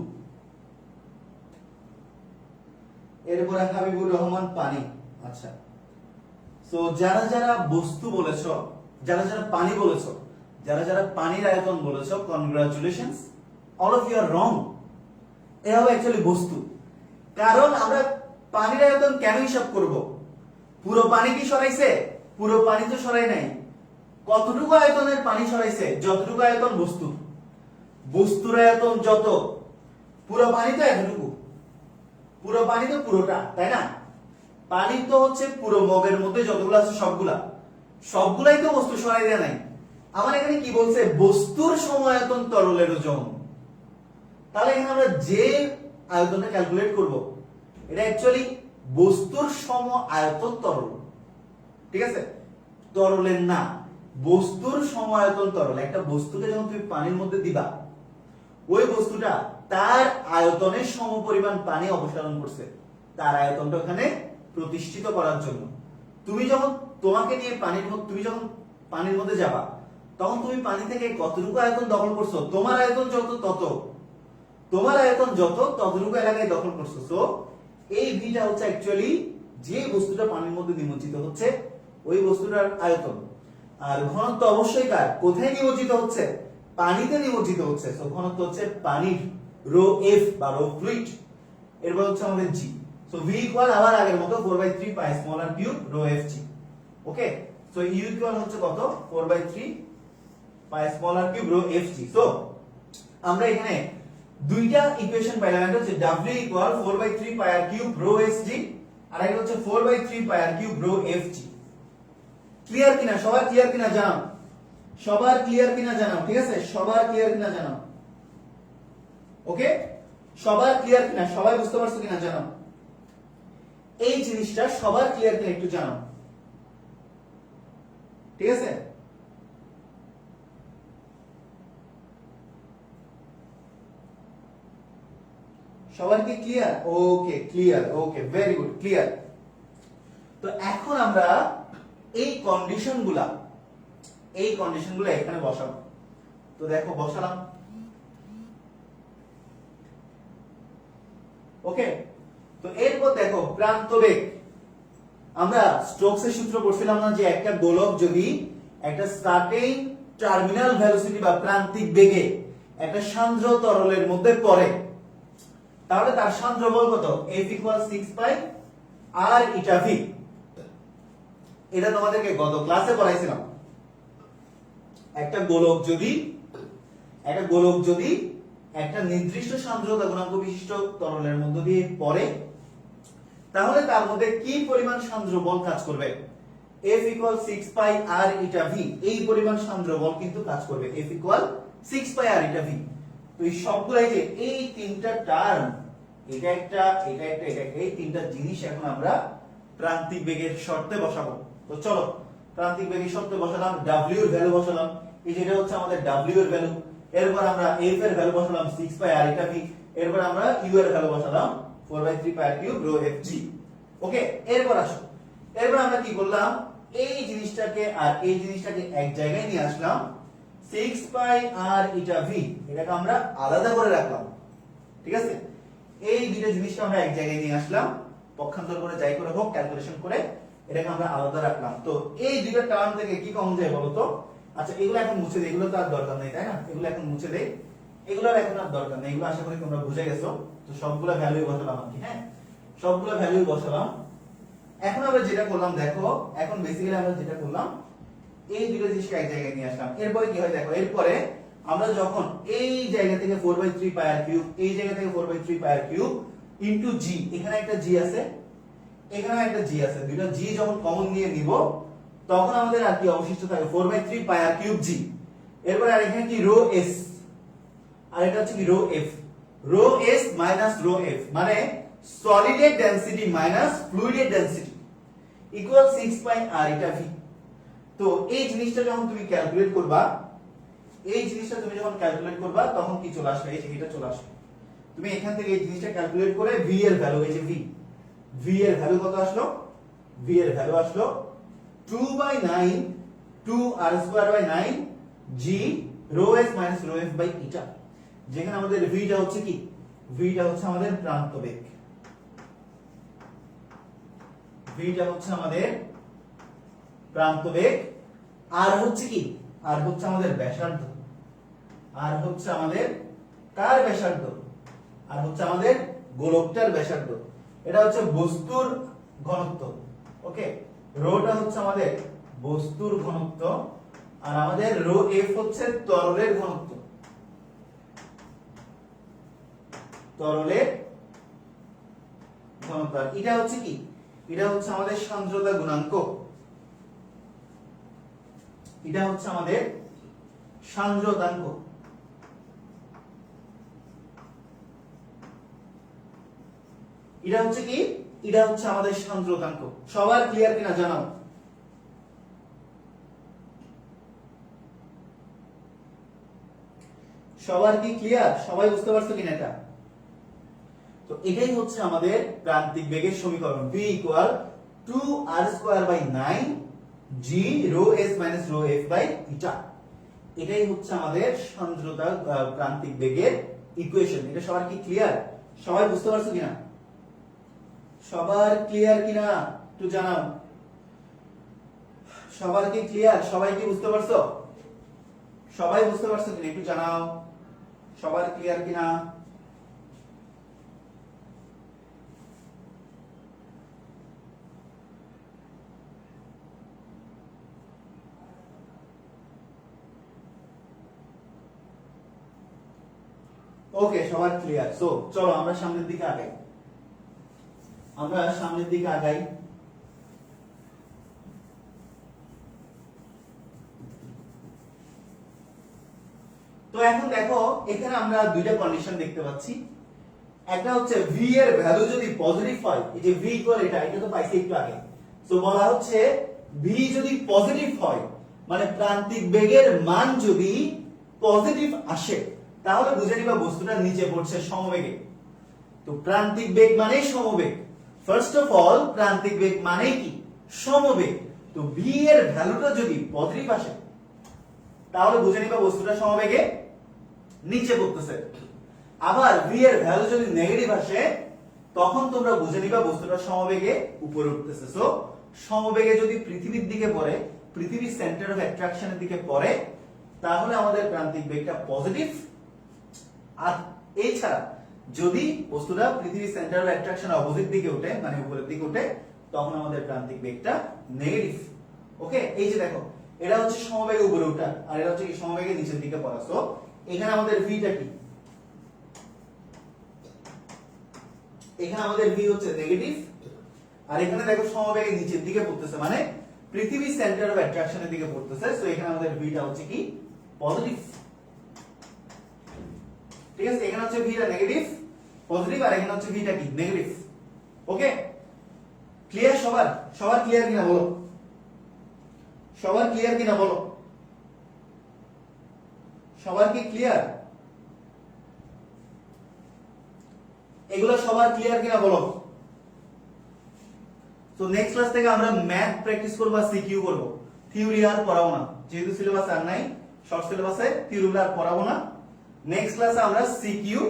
এরপরে হাবিবুর রহমান পানি। আচ্ছা সো যারা যারা বস্তু বলেছো, যারা যারা পানি বলেছো, যারা যারা পানির আয়তন বলেছো, congratulations, all of you are wrong. এ হবে অ্যাকচুয়ালি বস্তু। কারণ আমরা পানির আয়তন কেন হিসাব করব? পুরো পানি কি সরাইছে? পুরো পানি তো সরাই নাই। কতটুকু আয়তনের পানি সরাইছে? যতটুকু আয়তন বস্তু। বস্তুর আয়তন যত, পুরো পানি তো এতটুকু। পুরো পানি তো পুরোটা, তাই না? পানি তো হচ্ছে পুরো মগের মধ্যে যতগুলো আছে সবগুলাই তো বস্তু, সরাই দেয়া নাই। আমার এখানে কি বলছে? বস্তুর সমায়তন তরলের ওজন। তাহলে এখানে আমরা যে আয়তনটা ক্যালকুলেট করব, এটা অ্যাকচুয়ালি বস্তুর সম আয়তন তরল। ঠিক আছে? তরলের না, বস্তুর সম আয়তন তরল। একটা বস্তুকে যখন তুমি পানির মধ্যে দিবা, ওই বস্তুটা তার আয়তনের সমপরিমাণ পানি অপসারণ করছে, তার আয়তনটা ওখানে প্রতিষ্ঠিত করার জন্য। তুমি যখন তোমাকে নিয়ে তুমি যখন পানির মধ্যে যাবা, তখন তুমি পানি থেকে কতটুকু আয়তন দখল করছো? তোমার আয়তন যত ততটুকু এলাকায় দখল করছো। সো এই ভিটা হচ্ছে অ্যাকচুয়ালি যে বস্তুটা পানির মধ্যে নিমজ্জিত হচ্ছে ওই বস্তুটার আয়তন। আর ঘনত্ব অবশ্যই কার? কোথায় নিমজ্জিত হচ্ছে? পানিতে নিমজ্জিত হচ্ছে। সো ঘনত্ব হচ্ছে পানির রো এফ বা রো ফ্লুইড। এরপর হচ্ছে আমাদের জি। সো ভি ইকুয়াল আবার আগের মতো 4/3 pi small r cube rho F G. Okay, so U equal হচ্ছে কত? 4/3 pi small r cube rho F G. So আমরা এখানে দুইটা ইকুয়েশন পাইলাম। একটা হচ্ছে W equal 4/3 pi r cube rho S G, আর একটা হচ্ছে 4/3 pi r cube rho F G. Clear কিনা? সবার ক্লিয়ার কিনা জানাও। সবার ক্লিয়ার কিনা জানাও। ঠিক আছে, সবার ক্লিয়ার কিনা জানাও। ওকে, সবার ক্লিয়ার কিনা? সবাই বুঝতে পারছো কিনা জানাও। এই জিনিসটা সবার ক্লিয়ার কিনা একটু জানাও। ঠিক আছে, সবার কি clear? Okay clear, okay very good, clear. তো এখন আমরা এই কন্ডিশনগুলা এখানে বসাবো। তো দেখো বসালাম। ওকে, তো এরপর দেখো প্রান্ত বেগ। আমরা স্টোকসের সূত্র পড়ছিলাম না যে একটা গোলক যদি একটা সার্টেন টার্মিনাল ভেলোসিটি বা প্রান্তিক বেগে একটা সান্দ্র তরলের মধ্যে পড়ে, তাহলে তার সান্দ্র বল কত? F = 6 pi R eta V. এটা তোমাদেরকে গত ক্লাসে পড়াইছিলাম। একটা গোলক যদি একটা নির্দিষ্ট সান্দ্রতা গুণাঙ্ক বিশিষ্ট তরলের মধ্য দিয়ে পড়ে, তাহলে তার মধ্যে কি পরিমাণ সান্দ্র বল কাজ করবে? F = 6 pi R eta V. এই পরিমাণ সান্দ্র বল কিন্তু কাজ করবে। F = 6 pi R eta V. তো এই সবগুলাই যে এই তিনটা টার্ম, এটা একটা, এই তিনটা জিনিস এখন আমরা প্রান্তিক বেগের শর্তে বসাবো। তো চলো প্রান্তিক বেগের শর্তে বসালাম, W এর ভ্যালু বসালাম, এই যেটা হচ্ছে আমাদের W এর ভ্যালু। এরপর আমরা F এর ভ্যালু বসালাম 6 পাই আর ইটা ভি। এরপর আমরা U এর ভ্যালু বসালাম 4/3 pi r cube rho F G. ওকে, এরপর আসো, এরপর আমরা কি করলাম? এই জিনিসটাকে আর এই জিনিসটাকে এক জায়গায় নিয়ে আসলাম। 6 পাই আর ইটা ভি এটাকে আমরা আলাদা করে রাখলাম। ঠিক আছে, এই দুটো জিনিসটা আমরা এক জায়গায় নিয়ে আসলাম, পক্ষান্তর করে যাই করে হোক ক্যালকুলেশন করে এটাকে আমরা আলাদা রাখলাম। তো এই দুটো টার্ম থেকে কি কমন যায় বলো তো? আচ্ছা এগুলো এখন মুছে দেই, এগুলো তো আর দরকার নেই, তাই না? এগুলো এখন মুছে দেই, এগুলোর এখন আর দরকার নেই। এগুলো আশা করি তোমরা বুঝে গেছো। তো সবগুলো ভ্যালুই বসালাম আমি, হ্যাঁ সবগুলো ভ্যালুই বসালাম। এখন আমরা যেটা করলাম দেখো, এখন বেসিক্যালি আমরা যেটা করলাম এই দুটো জিনিসকে এক জায়গায় নিয়ে আসলাম। এরপরে কি হয় দেখো, এরপরে আমরা যখন এই জায়গা থেকে 4/3 পাই আর কিউব, এই জায়গা থেকে 4/3 পাই আর কিউব ইনটু জি, এখানে একটা জি আছে, এখানে একটা জি আছে, দুটো জি যখন কমন নিয়ে নিব তখন আমাদের আর কি অবশিষ্ট থাকে 4/3 পাই আর কিউব জি। এরপরে আর এখানে কি রো এস, আর এটা হচ্ছে কি rho F. Rho S minus rho F মানে সলিডের ডেনসিটি মাইনাস ফ্লুইডের density = 6 pi R eta V. তো এই জিনিসটা যখন তুমি ক্যালকুলেট করবা, এই জিনিসটা তুমি যখন ক্যালকুলেট করবা তখন কি চলে আসবে, এই যে এটা চলে আসবে। তুমি এখান থেকে এই জিনিসটা ক্যালকুলেট করে v এর ভ্যালু, এই যে v এর ভ্যালু কত আসলো, v এর ভ্যালু আসলো 2/9 2r²/9 g rho s minus rho f by eta, যেখানে আমাদের v টা হচ্ছে কি, v টা হচ্ছে আমাদের প্রান্ত বেগ, v টা হচ্ছে আমাদের প্রান্ত বেগ, আর হচ্ছে কি, আর হচ্ছে আমাদের ব্যাসার্ধ, আর হচ্ছে আমাদের কার ব্যাসার্ধ, আর হচ্ছে আমাদের গোলকটার ব্যাসার্ধ। এটা হচ্ছে বস্তুর ঘনত্ব, ওকে। রোটা হচ্ছে আমাদের বস্তুর ঘনত্ব, আর আমাদের রো এফ হচ্ছে তরলের ঘনত্ব, তরলের ঘনত্ব। এটা হচ্ছে কি, এটা হচ্ছে আমাদের সান্দ্রতা গুণাঙ্ক, এটা হচ্ছে আমাদের সান্দ্রতাঙ্ক। এটা হচ্ছে কি, এটা হচ্ছে আমাদের সান্দ্রতাঙ্ক। সবার ক্লিয়ার কিনা জানাও। সবার কি ক্লিয়ার, সবাই বুঝতে পারছো কিনা এটা? তো এটাই হচ্ছে আমাদের প্রান্তিক বেগের সমীকরণ, v = 2r²/9 g rho s minus rho f by eta। এটাই হচ্ছে আমাদের সান্দ্রতা প্রান্তিক বেগের ইকুয়েশন। এটা সবার কি ক্লিয়ার, সবাই বুঝতে পারছো কিনা? সবার ক্লিয়ার কিনা একটু জানাও। সবার কি ক্লিয়ার, সবাই কি বুঝতে পারছো? সবাই বুঝতে পারছো কিনা একটু জানাও, সবার ক্লিয়ার কিনা? ওকে, সবার ক্লিয়ার। সো চলো আমরা সামনের দিকে আগাই, আমরা সামনের দিকে আগাই। তো এখন দেখো এখানে আমরা দুইটা কন্ডিশন দেখতে পাচ্ছি। একটা হচ্ছে v এর ভ্যালু যদি পজিটিভ হয়, এই যে v = এটা তো পাইছি একটু আগে। সো বলা হচ্ছে v যদি পজিটিভ হয়, মানে প্রান্তিক বেগের মান যদি পজিটিভ আসে, তাহলে বুঝে নিবা বস্তুটা নিচে পড়ছে সমবেগে। তো প্রান্তিক বেগ মানেই সমবেগ। ফার্স্ট অফ অল প্রান্তিক বেগ মানে কি, সমবেগ। তো v এর ভ্যালুটা যদি পজিটিভ আসে, তাহলে বুঝে নিবা বস্তুটা সমবেগে নিচে পড়তেছে। আবার v এর ভ্যালু যদি নেগেটিভ আসে, তখন তোমরা বুঝে নিবা বস্তুটা সমবেগে উপরে উঠতেছে। সো সমবেগে যদি পৃথিবীর দিকে পড়ে, পৃথিবীর সেন্টার অফ অ্যাট্রাকশনের দিকে পড়ে, তাহলে আমাদের প্রান্তিক বেগটা পজিটিভ। আর এছাড়া যদি বস্তুটা পৃথিবীর সেন্টার অফ অ্যাট্রাকশন অপোজিট দিকে ওঠে, মানে উপরের দিকে ওঠে, তখন আমাদের প্রান্তিক বেগটা নেগেটিভ। ওকে, এই যে দেখো এটা হচ্ছে সমবেগে উপরে ওঠা, আর এটা হচ্ছে কি সমবেগে নিচের দিকে পড়া। সো এখানে আমাদের v টা কি, এখানে আমাদের v হচ্ছে নেগেটিভ, আর এখানে দেখো সমবেগে নিচের দিকে পড়তেছে, মানে পৃথিবীর সেন্টার অফ অ্যাট্রাকশনের দিকে পড়তেছে। সো এখানে আমাদের v টা হচ্ছে কি পজিটিভ। ঠিক আছে, এখানে হচ্ছে v টা নেগেটিভ পজিটিভ, আর এখানে হচ্ছে v টা কি নেগেটিভ। ওকে, ক্লিয়ার সবার? সবার ক্লিয়ার কিনা বলো, সবার ক্লিয়ার কিনা বলো, সবার কি ক্লিয়ার? এগুলো সবার ক্লিয়ার কিনা বলো। তো নেক্সট ক্লাস থেকে আমরা ম্যাথ প্র্যাকটিস করব আর সিকিউ করব, থিওরি আর পড়াবো না, যেহেতু সিলেবাস আর নাই, শর্ট সিলেবাসে থিওরি আর পড়াবো না। নেক্সট ক্লাসে আমরা সিকিউ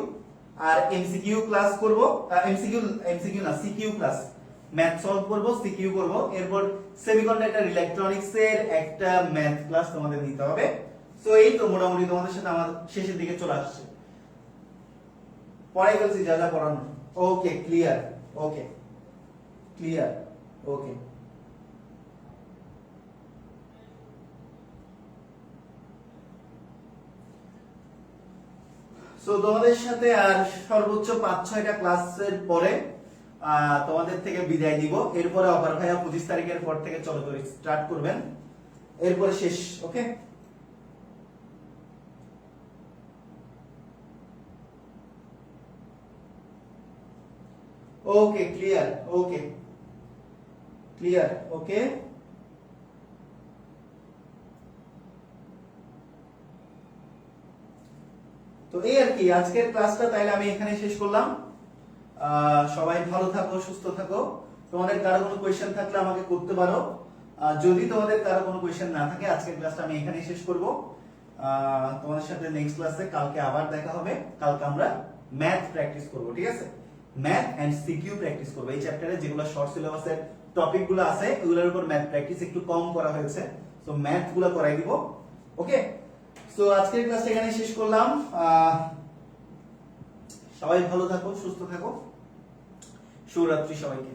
আর এমসিকিউ ক্লাস করব, এমসিকিউ না সিকিউ ক্লাস, ম্যাথ সলভ করব, সিকিউ করব। এরপর সেমিকন্ডাক্টর ইলেকট্রনিক্স এর একটা ম্যাথ ক্লাস তোমাদের নিতে হবে। সো এই তো মোটামুটি তোমাদের সাথে আমার শেষের দিকে চলে আসছে, পড়াই ফেলছি যা যা পড়ানো। ওকে ক্লিয়ার, ওকে ক্লিয়ার, ওকে। সো তোমাদের সাথে আর সর্বোচ্চ 5-6টা ক্লাসের পরে তোমাদের থেকে বিদায় নিব। এরপরে অপার ভাইয়া 25 তারিখের পর থেকে চলতরি স্টার্ট করবেন, এরপরে শেষ। ওকে, ওকে ক্লিয়ার, ওকে ক্লিয়ার, ওকে। এই আর কি আজকের ক্লাসটা তাইলে আমি এখানে শেষ করলাম। সবাই ভালো থাকো, সুস্থ থাকো। তোমাদের কারো কোনো কোয়েশ্চেন থাকলে আমাকে করতে পারো। যদি তোমাদের কারো কোনো কোয়েশ্চেন না থাকে আজকের ক্লাসটা আমি এখানেই শেষ করব। তোমাদের সাথে নেক্সট ক্লাসে কালকে আবার দেখা হবে। কালকে আমরা ম্যাথ প্র্যাকটিস করব, ঠিক আছে? ম্যাথ এন্ড সিকিউ প্র্যাকটিস করব। এই চ্যাপ্টারে যেগুলো শর্ট সিলেবাসের টপিকগুলো আছে ওগুলোর উপর ম্যাথ প্র্যাকটিস একটু কম করা হয়েছে, সো ম্যাথগুলো করাই দিব। ওকে, সো আজকের ক্লাসটা এখানে শেষ করলাম। সবাই ভালো থাকো, সুস্থ থাকো। শুভরাত্রি সবাইকে।